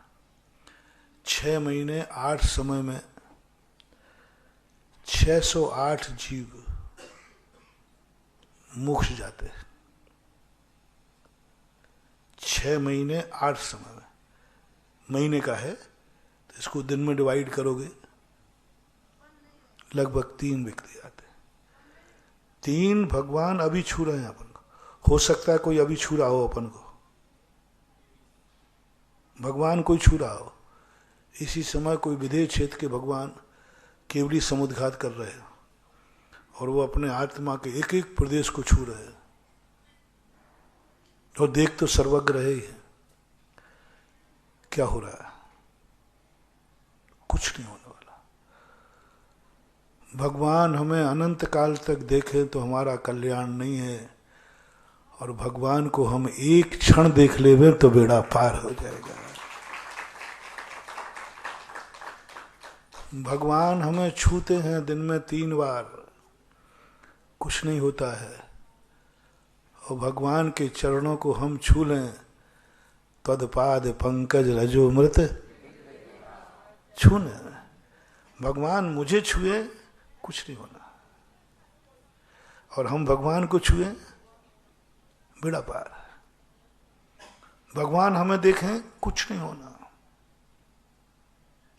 6 महीने 8 समय में 608 जीव मोक्ष जाते हैं। 6 महीने 8 समय में, महीने का है तो इसको दिन में डिवाइड करोगे, लगभग 3 व्यक्ति आते हैं। 3 भगवान अभी छू रहे हैं अपन को। हो सकता है कोई अभी छू रहा हो अपन को, भगवान कोई छू रहा हो। इसी समय कोई विदेश क्षेत्र के भगवान केवली समुद्घात कर रहे हैं और वो अपने आत्मा के एक एक प्रदेश को छू रहे हैं, और देख तो सर्वज्ञ रहे ही है। क्या हो रहा है? कुछ नहीं होने वाला। भगवान हमें अनंत काल तक देखें तो हमारा कल्याण नहीं है, और भगवान को हम एक क्षण देख लेवे तो बेड़ा पार हो जाएगा। भगवान हमें छूते हैं दिन में 3 बार, कुछ नहीं होता है। और भगवान के चरणों को हम छू लें, तदपाद पंकज रजोमृत छूने। भगवान मुझे छुए, कुछ नहीं होना, और हम भगवान को छुए, बेड़ा पार। भगवान हमें देखें, कुछ नहीं होना,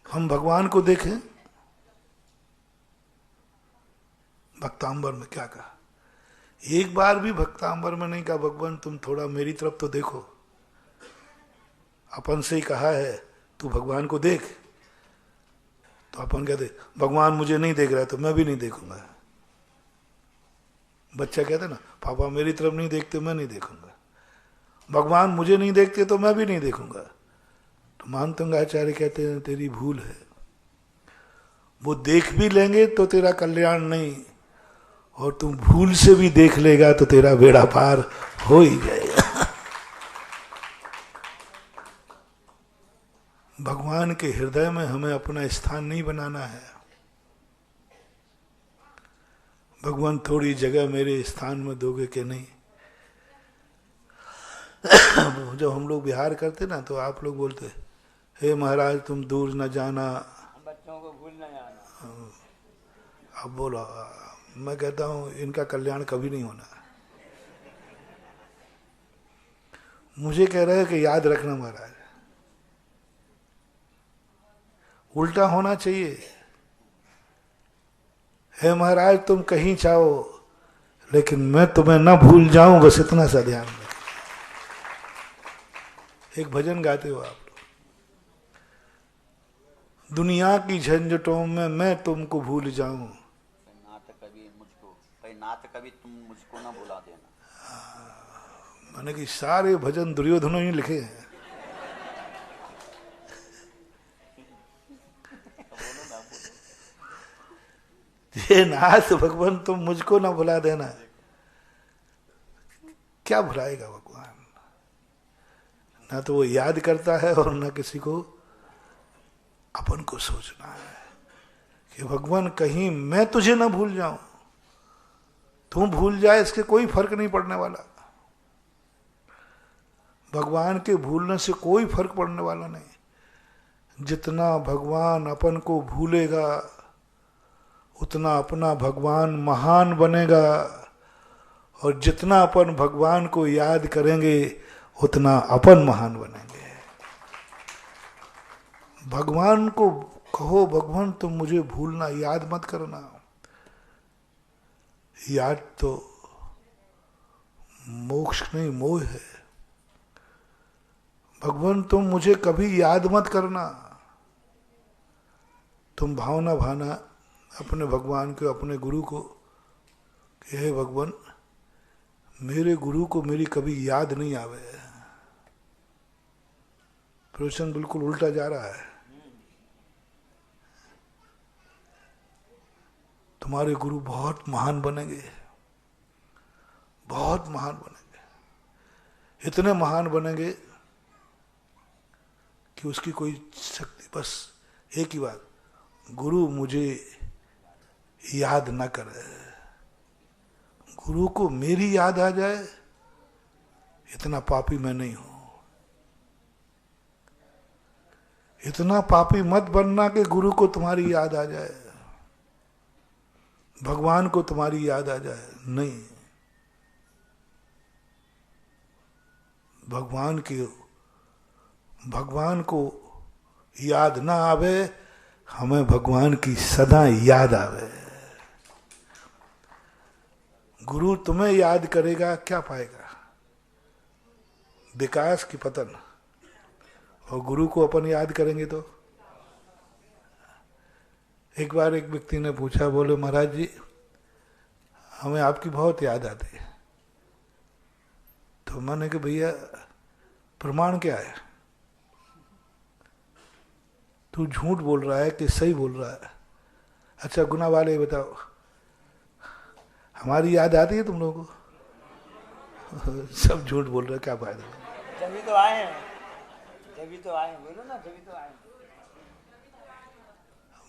हम भगवान को देखें। भक्तांबर में क्या कहा? एक बार भी भक्तांबर में नहीं कहा भगवान तुम थोड़ा मेरी तरफ तो देखो। अपन से ही कहा है तू भगवान को देख, तो अपन कहते भगवान मुझे नहीं देख रहा है तो मैं भी नहीं देखूंगा। बच्चा कहते ना पापा मेरी तरफ नहीं देखते मैं नहीं देखूंगा। भगवान मुझे नहीं देखते तो मैं भी नहीं देखूंगा। तो मानतंगाचार्य कहते हैं तेरी भूल है, वो देख भी लेंगे तो तेरा कल्याण नहीं, और तुम भूल से भी देख लेगा तो तेरा बेड़ा पार हो ही जाएगा। भगवान के हृदय में हमें अपना स्थान नहीं बनाना है। भगवान थोड़ी जगह मेरे स्थान में दोगे कि नहीं? जब हम लोग विहार करते ना तो आप लोग बोलते हे महाराज तुम दूर न जाना, बच्चों को भूल न जाना। अब बोलो, मैं कहता हूं इनका कल्याण कभी नहीं होना। मुझे कह रहे हैं कि याद रखना महाराज, उल्टा होना चाहिए। हे महाराज तुम कहीं चाहो लेकिन मैं तुम्हें न भूल जाऊं, बस इतना सा ध्यान रखो। एक भजन गाते हो आप लोग, दुनिया की झंझटों में मैं तुमको भूल जाऊं, नाथ कभी तुम मुझको ना भुला देना। माने कि सारे भजन दुर्योधन ही लिखे हैं। ये नाथ भगवान तुम मुझको ना भुला देना। क्या भुलाएगा भगवान? ना तो वो याद करता है और ना किसी को अपन को सोचना है कि भगवान कहीं मैं तुझे ना भूल जाऊं। तू भूल जाए इसके कोई फर्क नहीं पड़ने वाला। भगवान के भूलने से कोई फर्क पड़ने वाला नहीं। जितना भगवान अपन को भूलेगा उतना अपना भगवान महान बनेगा, और जितना अपन भगवान को याद करेंगे उतना अपन महान बनेंगे। भगवान को कहो भगवान तुम मुझे भूलना, याद मत करना। याद तो मोक्ष नहीं मोह है। भगवान तुम मुझे कभी याद मत करना। तुम भावना भाना अपने भगवान को, अपने गुरु को कि हे भगवान मेरे गुरु को मेरी कभी याद नहीं आवे। प्रवचन बिल्कुल उल्टा जा रहा है। तुम्हारे गुरु बहुत महान बनेंगे, बहुत महान बनेंगे, इतने महान बनेंगे कि उसकी कोई शक्ति बस एक ही बात, गुरु मुझे याद न करे, गुरु को मेरी याद आ जाए, इतना पापी मैं नहीं हूं। इतना पापी मत बनना कि गुरु को तुम्हारी याद आ जाए, भगवान को तुम्हारी याद आ जाए, नहीं। भगवान को याद ना आवे, हमें भगवान की सदा याद आवे। गुरु तुम्हें याद करेगा, क्या पाएगा? विकास की पतन। और गुरु को अपन याद करेंगे तो। एक बार एक व्यक्ति ने पूछा, बोले महाराज जी हमें आपकी बहुत याद आती है। तो मैंने कहा भैया प्रमाण क्या है? तू झूठ बोल रहा है कि सही बोल रहा है? अच्छा गुना वाले बताओ, हमारी याद आती है तुम लोगों को? सब झूठ बोल रहे, क्या फायदा? जभी तो आए हैं, जभी तो आए, बोलो ना, जभी तो आए।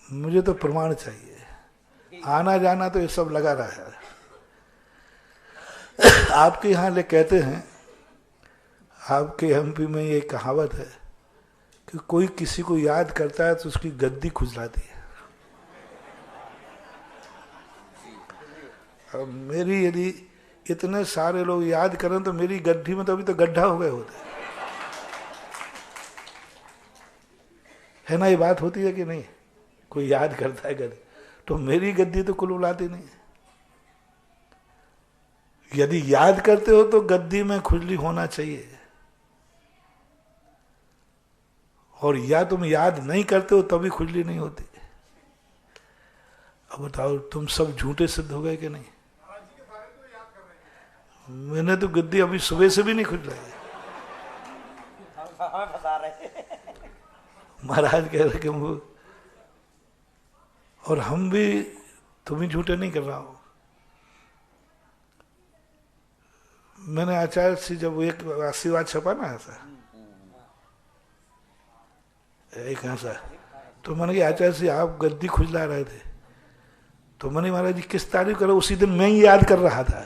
मुझे तो प्रमाण चाहिए। आना जाना तो ये सब लगा रहा है। आपके यहाँ ले कहते हैं, आपके एमपी में ये कहावत है कि कोई किसी को याद करता है तो उसकी गद्दी खुजलाती है। अब मेरी यदि इतने सारे लोग याद करें तो मेरी गड्ढी में तो अभी तो गड्ढा हो गए होते है ना। ये बात होती है कि नहीं? कोई याद करता है गद्दी, तो मेरी गद्दी तो कुलबुलाती नहीं। यदि याद करते हो तो गद्दी में खुजली होना चाहिए, और या तुम याद नहीं करते हो तभी खुजली नहीं होती। अब बताओ तुम सब झूठे सिद्ध हो गए कि नहीं? मैंने तो गद्दी अभी सुबह से भी नहीं खुजलाई। महाराज कह रहे कि वो, और हम भी, तुम ही झूठे नहीं कर रहा हो। मैंने आचार्य से जब एक आशीर्वाद छपा ना ऐसा, एक ऐसा, तो मैंने कहा आचार्य से आप गद्दी खुजला रहे थे। तो मैंने महाराज जी किस तारीफ करो, उसी दिन मैं ही याद कर रहा था।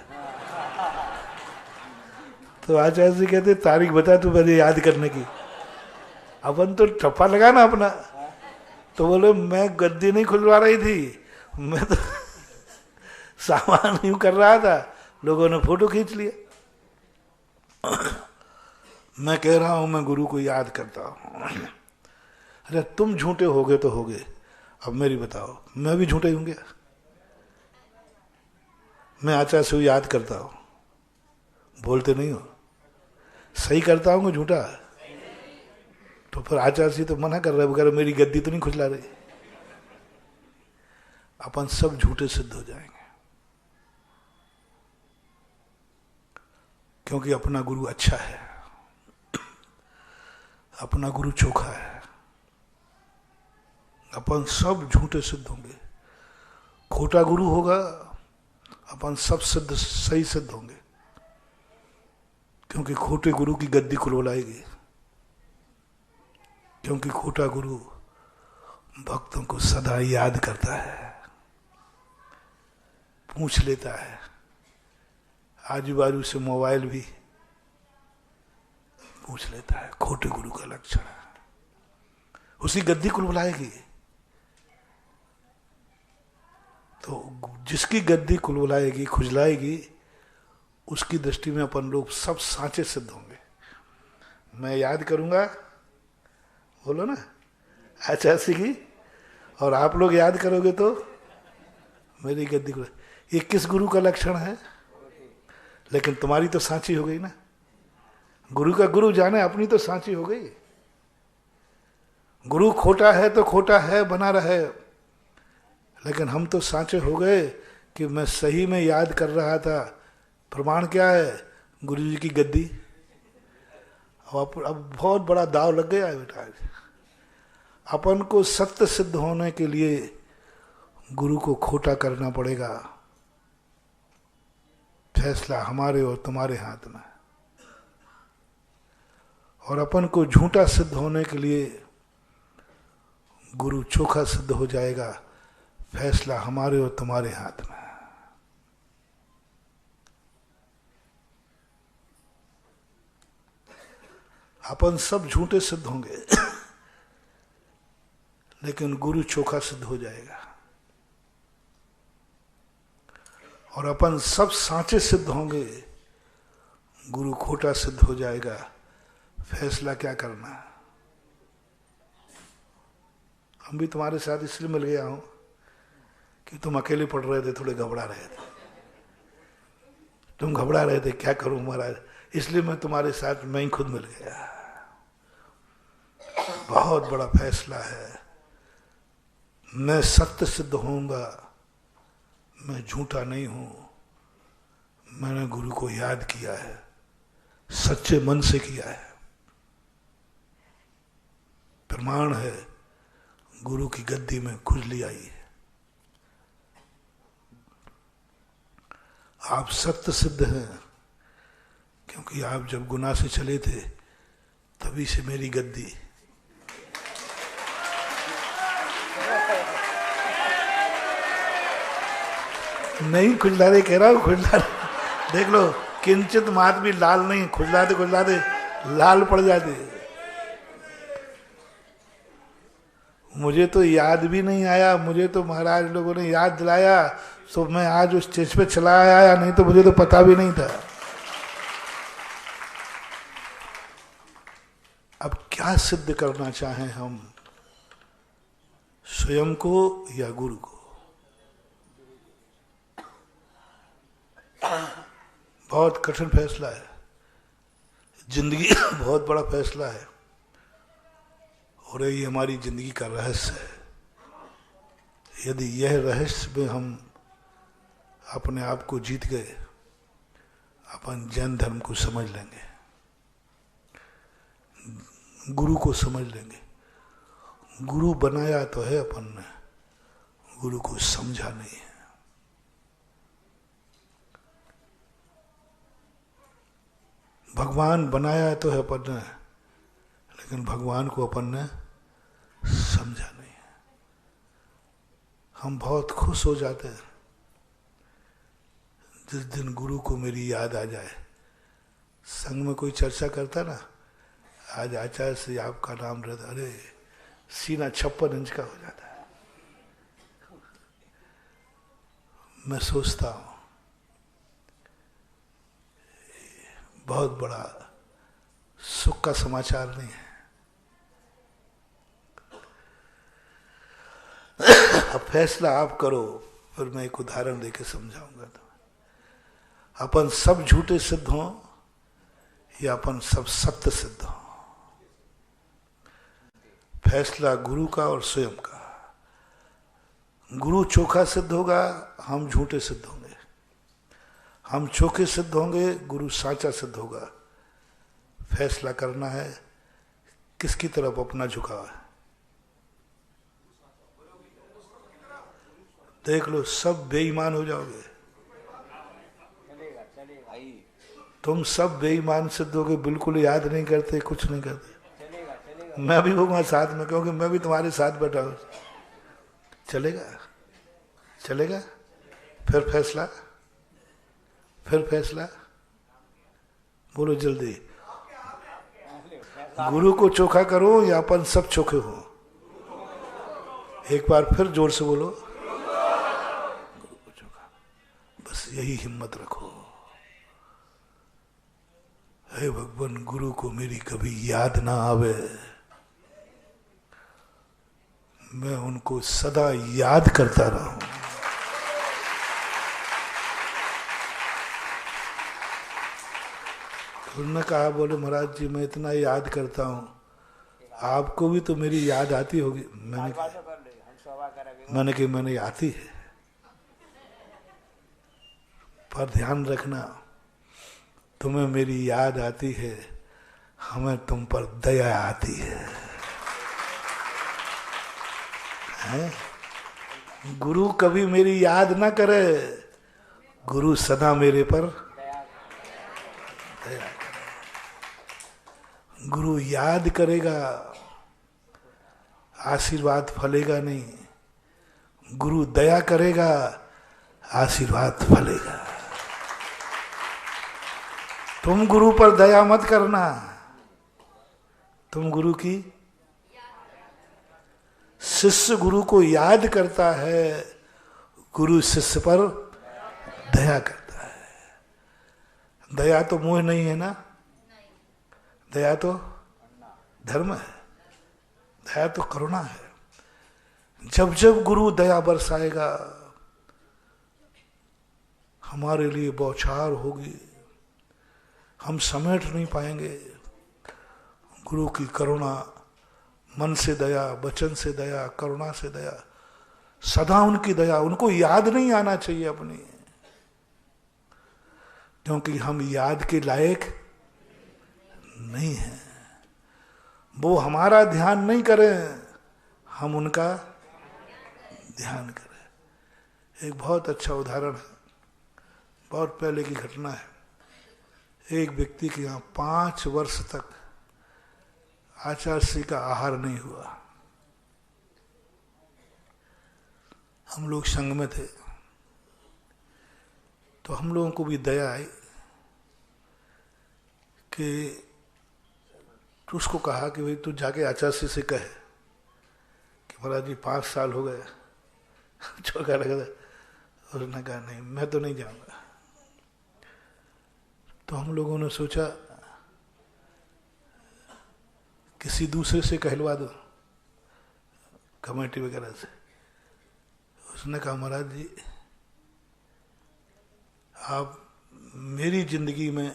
तो आचार्य जी कहते तारीख बता तू मुझे याद करने की। अपन तो ठप्पा लगा ना अपना। तो बोले मैं गद्दी नहीं खुलवा रही थी, मैं तो सामान यूं कर रहा था, लोगों ने फोटो खींच लिया। मैं कह रहा हूं मैं गुरु को याद करता हूं। अरे तुम झूठे हो गए तो हो गए, अब मेरी बताओ, मैं भी झूठे हूं क्या? मैं आचार्य से याद करता हूं, बोलते नहीं हो, सही करता हूं कि झूठा? तो फिर आचार्य जी तो मना कर रहे, वगैरह मेरी गद्दी तो नहीं खुजला रही। अपन सब झूठे सिद्ध हो जाएंगे, क्योंकि अपना गुरु अच्छा है, अपना गुरु चोखा है। अपन सब झूठे सिद्ध होंगे। खोटा गुरु होगा, अपन सब सिद्ध सही सिद्ध होंगे, क्योंकि खोटे गुरु की गद्दी खुलवाएगी। क्योंकि खोटा गुरु भक्तों को सदा याद करता है, पूछ लेता है। आजू बाजू से मोबाइल भी पूछ लेता है, खोटे गुरु का लक्षण है। उसी गद्दी को बुलाएगी। तो जिसकी गद्दी कुलबुलाएगी, खुजलाएगी, उसकी दृष्टि में अपन लोग सब सांचे सिद्ध होंगे। मैं याद करूंगा, बोलो ना, अच्छा सीखी, और आप लोग याद करोगे तो मेरी गद्दी को। ये किस गुरु का लक्षण है? लेकिन तुम्हारी तो सांची हो गई ना। गुरु का गुरु जाने, अपनी तो सांची हो गई। गुरु खोटा है तो खोटा है बना रहे, लेकिन हम तो सांचे हो गए कि मैं सही में याद कर रहा था। प्रमाण क्या है? गुरु जी की गद्दी। अब बहुत बड़ा दाव लग गया है बेटा। अपन को सत्य सिद्ध होने के लिए गुरु को खोटा करना पड़ेगा। फैसला हमारे और तुम्हारे हाथ में। और अपन को झूठा सिद्ध होने के लिए गुरु चोखा सिद्ध हो जाएगा। फैसला हमारे और तुम्हारे हाथ में है। अपन सब झूठे सिद्ध होंगे लेकिन गुरु चोखा सिद्ध हो जाएगा। और अपन सब सांचे सिद्ध होंगे, गुरु खोटा सिद्ध हो जाएगा। फैसला क्या करना है? हम भी तुम्हारे साथ इसलिए मिल गया हूं कि तुम अकेले पढ़ रहे थे, थोड़े घबरा रहे थे। तुम घबरा रहे थे क्या करूं महाराज, इसलिए मैं तुम्हारे साथ मैं ही खुद मिल गया। बहुत बड़ा फैसला है। मैं सत्य सिद्ध होऊंगा, मैं झूठा नहीं हूं। मैंने गुरु को याद किया है, सच्चे मन से किया है। प्रमाण है, गुरु की गद्दी में खुजली आई है। आप सत्य सिद्ध हैं क्योंकि आप जब गुनाह से चले थे तभी से मेरी गद्दी। नहीं खुजलाते कह रहा हूं, खुजलाते देख लो, किंचित मात भी लाल नहीं, खुजलाते खुजलाते लाल पड़ जाते। मुझे तो याद भी नहीं आया, मुझे तो महाराज लोगों ने याद दिलाया तो मैं आज उस स्टेज पे चला आया, नहीं तो मुझे तो पता भी नहीं था। अब क्या सिद्ध करना चाहें हम, स्वयं को या गुरु को? बहुत कठिन फैसला है, जिंदगी बहुत बड़ा फैसला है और ये हमारी जिंदगी का रहस्य है। यदि यह रहस्य में हम अपने आप को जीत गए, अपन जैन धर्म को समझ लेंगे, गुरु को समझ लेंगे। गुरु बनाया तो है अपन ने, गुरु को समझा नहीं है। भगवान बनाया तो है अपन ने, लेकिन भगवान को अपन ने समझा नहीं है। हम बहुत खुश हो जाते हैं जिस दिन गुरु को मेरी याद आ जाए। संग में कोई चर्चा करता ना, आज आचार्य से आपका नाम रहता, अरे सीना 56 इंच का हो जाता है। मैं सोचता हूं बहुत बड़ा सुख का समाचार नहीं है। अब फैसला आप करो, फिर मैं एक उदाहरण देके समझाऊंगा। तो अपन सब झूठे सिद्ध हों या अपन सब सत्य सिद्ध हों, फैसला गुरु का और स्वयं का। गुरु चोखा सिद्ध होगा, हम झूठे सिद्ध होंगे। हम चोखे सिद्ध होंगे, गुरु साचा सिद्ध होगा। फैसला करना है किसकी तरफ अपना झुकाव है। देख लो, सब बेईमान हो जाओगे। तुम सब बेईमान सिद्ध होगे, बिल्कुल याद नहीं करते, कुछ नहीं करते। मैं भी होऊंगा साथ में, क्योंकि मैं भी तुम्हारे साथ बैठा हूं। चलेगा? चलेगा? फिर फैसला, फिर फैसला बोलो जल्दी। गुरु को चोखा करो या अपन सब चोखे हो? एक बार फिर जोर से बोलो, गुरु को चोखा। बस यही हिम्मत रखो। हे भगवान, गुरु को मेरी कभी याद ना आवे, मैं उनको सदा याद करता रहूं। उन्होंने कहा, बोले महाराज जी मैं इतना याद करता हूँ, आपको भी तो मेरी याद आती होगी। मैंने कहा मैंने आती है, पर ध्यान रखना, तुम्हें मेरी याद आती है, हमें तुम पर दया आती है? गुरु कभी मेरी याद ना करे, गुरु सदा मेरे पर दया। गुरु याद करेगा, आशीर्वाद फलेगा नहीं, गुरु दया करेगा, आशीर्वाद फलेगा। तुम गुरु पर दया मत करना, तुम गुरु की, शिष्य गुरु को याद करता है, गुरु शिष्य पर दया करता है। दया तो मोह नहीं है ना, दया तो धर्म है, दया तो करुणा है। जब जब गुरु दया बरसाएगा हमारे लिए बौछार होगी, हम समेट नहीं पाएंगे। गुरु की करुणा, मन से दया, वचन से दया, करुणा से दया, सदा उनकी दया, उनको याद नहीं आना चाहिए अपनी, क्योंकि हम याद के लायक नहीं हैं। वो हमारा ध्यान नहीं करें, हम उनका ध्यान करें। एक बहुत अच्छा उदाहरण है, बहुत पहले की घटना है। एक व्यक्ति के यहाँ 5 वर्ष तक आचार्य का आहार नहीं हुआ। हम लोग संग में थे, तो हम लोगों को भी दया आई कि उसको कहा कि भाई तू जाके आचार्य से कहे कि महाराज जी 5 साल हो गए चौका लगा था। उसने कहा नहीं, मैं तो नहीं जाऊंगा। तो हम लोगों ने सोचा किसी दूसरे से कहलवा दो, कमेटी वगैरह से। उसने कहा महाराज जी आप मेरी जिंदगी में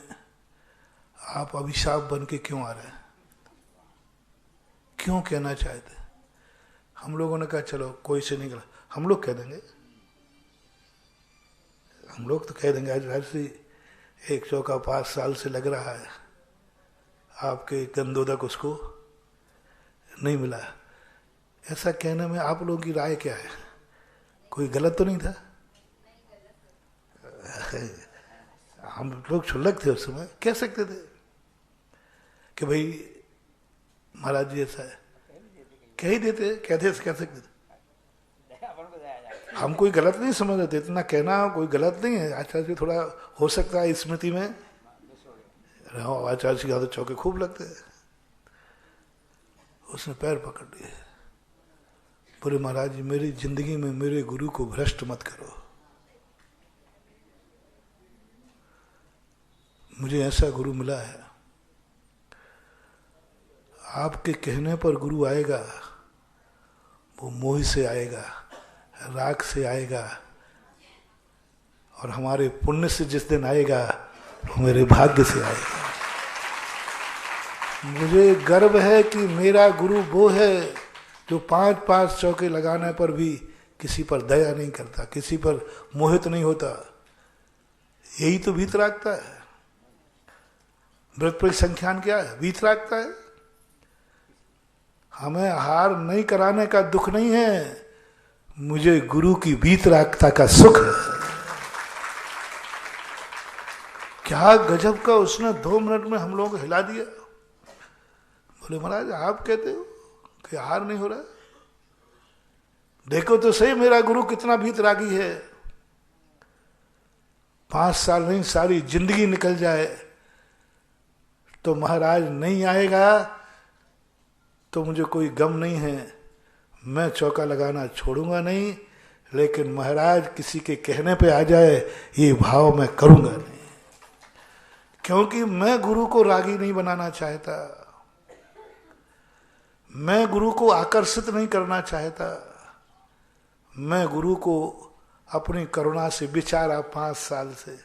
आप अभिशाप बन के क्यों आ रहे हैं, क्यों कहना चाहते? हम लोगों ने कहा चलो कोई से नहीं, हम लोग कह देंगे, हम लोग तो कह देंगे। आज से एक चौका 5 साल से लग रहा है, आपके गंदोदक उसको नहीं मिला। ऐसा कहने में आप लोगों की राय क्या है? कोई गलत तो नहीं था? हम लोग क्षुल्लक थे उस समय, कह सकते थे कि भाई महाराज जी ऐसा है, कह ही देते, कह सकते थे। हम कोई गलत नहीं समझ रहे, इतना कहना कोई गलत नहीं है। आचार्य जी थोड़ा हो सकता है स्मृति में रहो, आचार्य जी का तो चौके खूब लगते हैं। उसने पैर पकड़ लिए, बोले महाराज जी मेरी जिंदगी में मेरे गुरु को भ्रष्ट मत करो, मुझे ऐसा गुरु मिला है, आपके कहने पर गुरु आएगा, वो मोह से आएगा, राग से आएगा, और हमारे पुण्य से जिस दिन आएगा वो मेरे भाग्य से आएगा। मुझे गर्व है कि मेरा गुरु वो है जो 5-5 चौके लगाने पर भी किसी पर दया नहीं करता, किसी पर मोहित नहीं होता। यही तो वीतरागता है। व्रत परिसंख्यान क्या है? वीतरागता है। हमें हार नहीं कराने का दुख नहीं है, मुझे गुरु की वीतरागता का सुख है। क्या गजब का उसने 2 मिनट में हम लोगों को हिला दिया। बोले महाराज आप कहते हो कि हार नहीं हो रहा, देखो तो सही मेरा गुरु कितना वीतरागी है। 5 साल नहीं सारी जिंदगी निकल जाए तो महाराज नहीं आएगा तो मुझे कोई गम नहीं है, मैं चौका लगाना छोड़ूंगा नहीं, लेकिन महाराज किसी के कहने पे आ जाए ये भाव मैं करूंगा नहीं, क्योंकि मैं गुरु को रागी नहीं बनाना चाहता, मैं गुरु को आकर्षित नहीं करना चाहता, मैं गुरु को अपनी करुणा से बेचारा 5 साल से।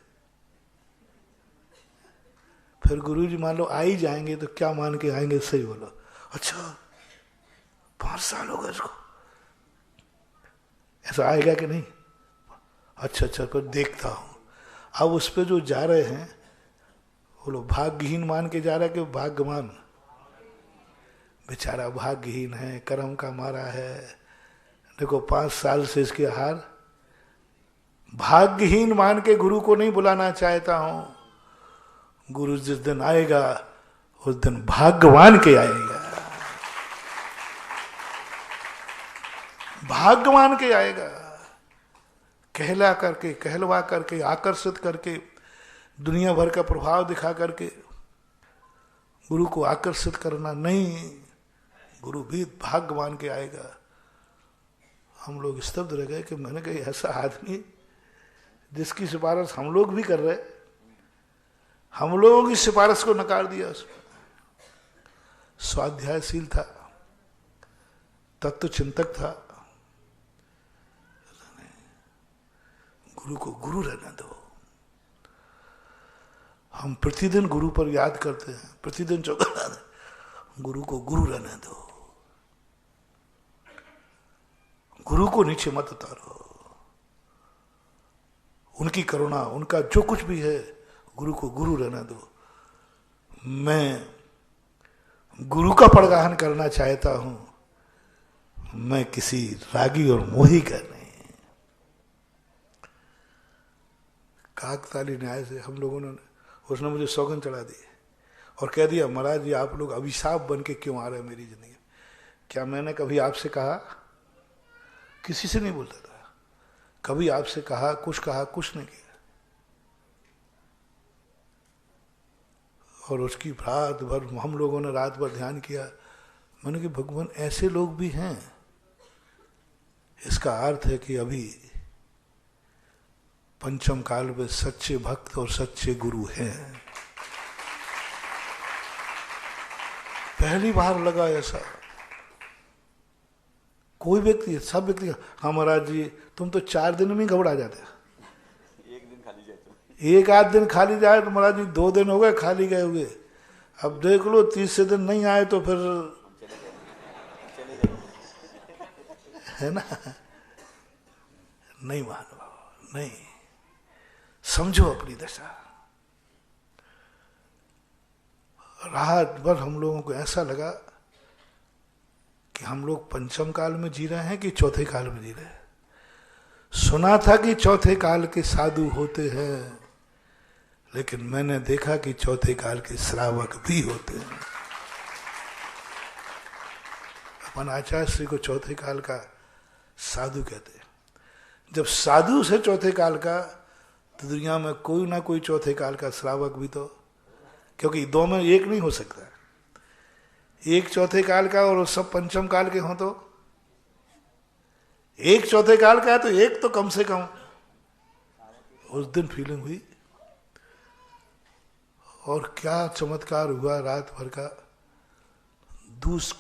फिर गुरु जी मान लो आ ही जाएंगे तो क्या मान के आएंगे? सही बोलो। अच्छा 5 साल हो गए इसको, ऐसा आएगा कि नहीं? अच्छा पर देखता हूं। अब उस पे जो जा रहे हैं वो लोग भाग्यहीन मान के जा रहे हैं कि भाग्यवान? बेचारा भाग्यहीन है, कर्म का मारा है। देखो 5 साल से इसके हार, भाग्यहीन मान के गुरु को नहीं बुलाना चाहता हूं। गुरु जिस दिन आएगा उस दिन भाग्यवान के आएगा। भाग्यवान के आएगा। कहलवा करके आकर्षित करके दुनिया भर का प्रभाव दिखा करके गुरु को आकर्षित करना नहीं, गुरु भी भाग्यवान के आएगा। हम लोग स्तब्ध रह गए कि मैंने कहा ऐसा आदमी जिसकी सिफारिश हम लोग भी कर रहे, हम लोगों की सिफारिश को नकार दिया। उसने स्वाध्यायशील था, तत्व चिंतक था, गुरु को गुरु रहने दो। हम प्रतिदिन गुरु पर याद करते हैं, प्रतिदिन चौकन्ना, गुरु को गुरु रहने दो, गुरु को नीचे मत उतारो। उनकी करुणा, उनका जो कुछ भी है, गुरु को गुरु रहने दो। मैं गुरु का पड़गाहन करना चाहता हूं, मैं किसी रागी और मोही का नहीं। काकताली न्याय से हम लोगों ने, उसने मुझे सौगंध चढ़ा दी और कह दिया, महाराज जी आप लोग अभिशाप बन के क्यों आ रहे हैं मेरी जिंदगी? क्या मैंने कभी आपसे कहा? किसी से नहीं बोलता था, कभी आपसे कहा कुछ नहीं किया। और उसकी रात भर हम लोगों ने रात भर ध्यान किया। मैंने कहा भगवान ऐसे लोग भी हैं, इसका अर्थ है कि अभी पंचम काल में सच्चे भक्त और सच्चे गुरु हैं। पहली बार लगा ऐसा। कोई व्यक्ति, सब व्यक्ति, हाँ महाराज जी तुम तो 4 दिन में घबरा जाते, एक दिन खाली जाए तो, एक आध दिन खाली जाए तो महाराज जी 2 दिन हो गए खाली गए हुए, अब देख लो 30 दिन नहीं आए तो फिर चले है ना। नहीं मानो, नहीं, समझो अपनी दशा। रात भर हम लोगों को ऐसा लगा कि हम लोग पंचम काल में जी रहे हैं कि चौथे काल में जी रहे हैं। सुना था कि चौथे काल के साधु होते हैं, लेकिन मैंने देखा कि चौथे काल के श्रावक भी होते हैं। अपन आचार्य श्री को चौथे काल का साधु कहते हैं। जब साधु से चौथे काल का, तो दुनिया में कोई ना कोई चौथे काल का श्रावक भी तो, क्योंकि 2 में एक नहीं हो सकता। एक चौथे काल का और सब पंचम काल के हों तो, एक चौथे काल का है तो एक तो कम से कम। उस दिन फीलिंग हुई और क्या चमत्कार हुआ रात भर का।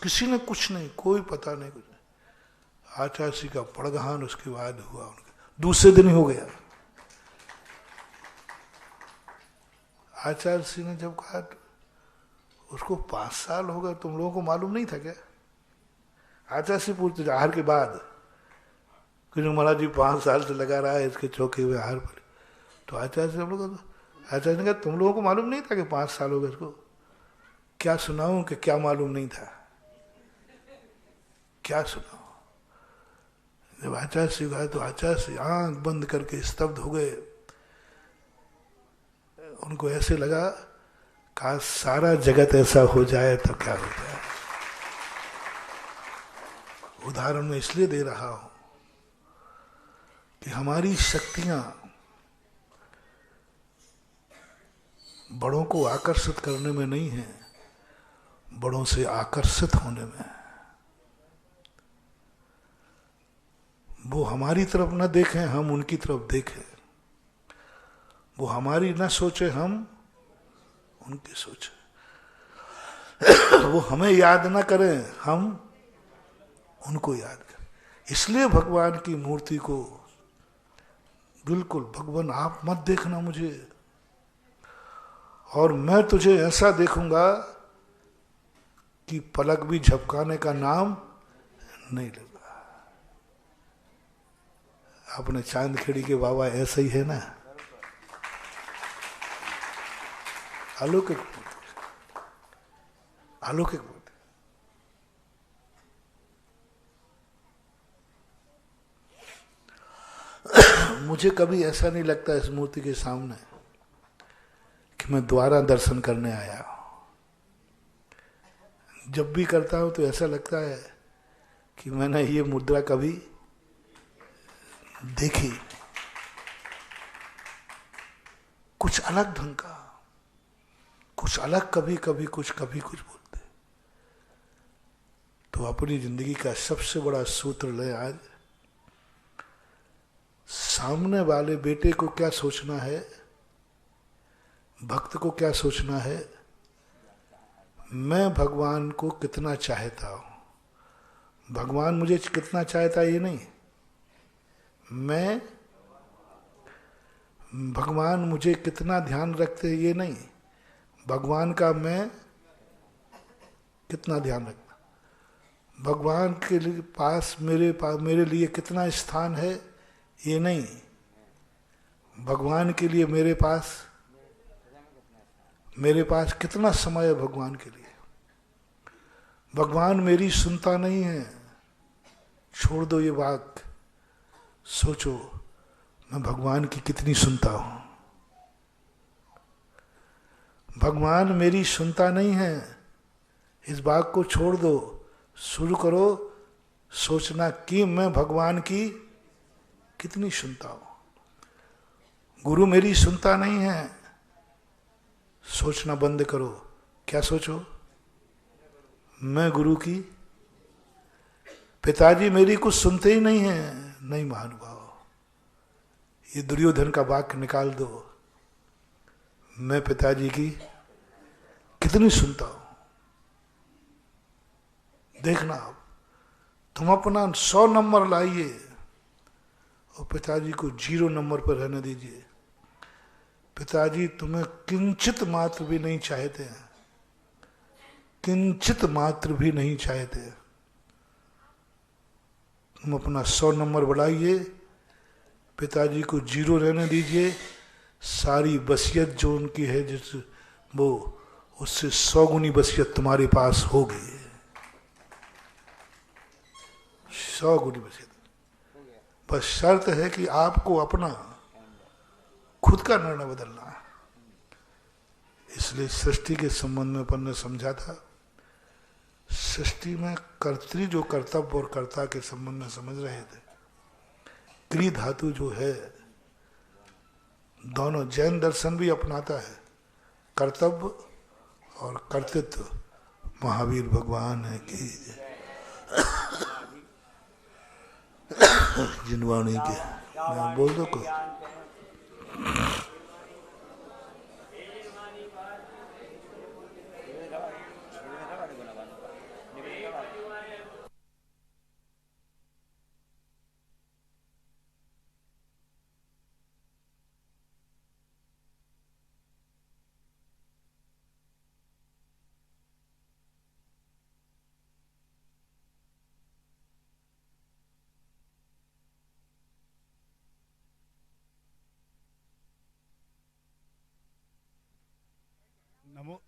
किसी ने कुछ नहीं, कोई पता नहीं, कुछ नहीं। आचार्य श्री का पड़गाहन उसके बाद हुआ, उनका दूसरे दिन ही हो गया। आचार्य श्री ने जब कहा, उसको 5 साल हो गए, तुम लोगों को मालूम नहीं था क्या? आचार्य श्री पूछते आहार के बाद, क्योंकि महाराज जी 5 साल से लगा रहा है इसके चौके हुए आहार पर। तो आचार्य से हम लोग, आचार्य ने कहा तुम लोगों को मालूम नहीं था कि 5 साल हो गए इसको? क्या सुनाऊं कि क्या मालूम नहीं था, क्या सुनाऊं? जब आचार्य श्री गए तो आचार्य श्री आंख बंद करके स्तब्ध हो गए। उनको ऐसे लगा काश सारा जगत ऐसा हो जाए तो क्या हो जाए। उदाहरण मैं इसलिए दे रहा हूं कि हमारी शक्तियां बड़ों को आकर्षित करने में नहीं है, बड़ों से आकर्षित होने में। वो हमारी तरफ न देखें, हम उनकी तरफ देखें। वो हमारी न सोचे, हम उनकी सोचे। वो हमें याद न करें, हम उनको याद करें। इसलिए भगवान की मूर्ति को बिल्कुल, भगवान आप मत देखना मुझे, और मैं तुझे ऐसा देखूंगा कि पलक भी झपकाने का नाम नहीं लेगा। अपने चांदखेड़ी के बाबा ऐसे ही है ना, अलौकिक मूर्ति, अलौकिक मूर्ति। मुझे कभी ऐसा नहीं लगता इस मूर्ति के सामने कि मैं दोबारा दर्शन करने आया हूं। जब भी करता हूं तो ऐसा लगता है कि मैंने ये मुद्रा कभी देखिए कुछ अलग ढंग का, कुछ अलग, कभी कभी कुछ बोलते। तो अपनी जिंदगी का सबसे बड़ा सूत्र ले आज, सामने वाले बेटे को क्या सोचना है, भक्त को क्या सोचना है, मैं भगवान को कितना चाहता हूं, भगवान मुझे कितना चाहता है ये नहीं, मैं भगवान मुझे कितना ध्यान रखते हैं ये नहीं, भगवान का मैं कितना ध्यान रखना, भगवान के लिए पास मेरे लिए कितना स्थान है ये नहीं, भगवान के लिए मेरे पास कितना समय है भगवान के लिए। भगवान मेरी सुनता नहीं है, छोड़ दो ये बात, सोचो मैं भगवान की कितनी सुनता हूं। भगवान मेरी सुनता नहीं है, इस बात को छोड़ दो, शुरू करो सोचना कि मैं भगवान की कितनी सुनता हूं। गुरु मेरी सुनता नहीं है, सोचना बंद करो, क्या सोचो, मैं गुरु की, पिताजी मेरी कुछ सुनते ही नहीं है, नहीं महानुभाव, ये दुर्योधन का वाक्य निकाल दो, मैं पिताजी की कितनी सुनता हूं। देखना आप, तुम अपना 100 नंबर लाइए और पिताजी को 0 नंबर पर रहने दीजिए। पिताजी तुम्हें किंचित मात्र भी नहीं चाहते हैं, किंचित मात्र भी नहीं चाहते। तुम अपना 100 नंबर बढ़ाइए, पिताजी को 0 रहने दीजिए, सारी वसीयत जो उनकी है जिस वो उससे 100 गुनी वसीयत तुम्हारे पास होगी, 100 गुनी वसीयत। बस शर्त है कि आपको अपना खुद का निर्णय बदलना है। इसलिए सृष्टि के संबंध में अपन ने समझा था, सृष्टि में कर्तृ जो कर्तव्य और कर्ता के संबंध में समझ रहे थे, क्री धातु जो है, दोनों जैन दर्शन भी अपनाता है, कर्तव्य और कर्तृत्व। महावीर भगवान है कि जिनवाणी के मैं बोल दो को नमो।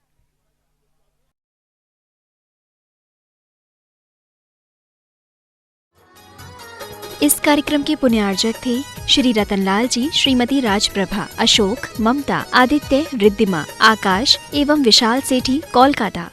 इस कार्यक्रम के पुण्यार्जक थे श्री रतनलाल जी, श्रीमती राजप्रभा, अशोक, ममता, आदित्य, रिद्धिमा, आकाश एवं विशाल सेठी, कोलकाता।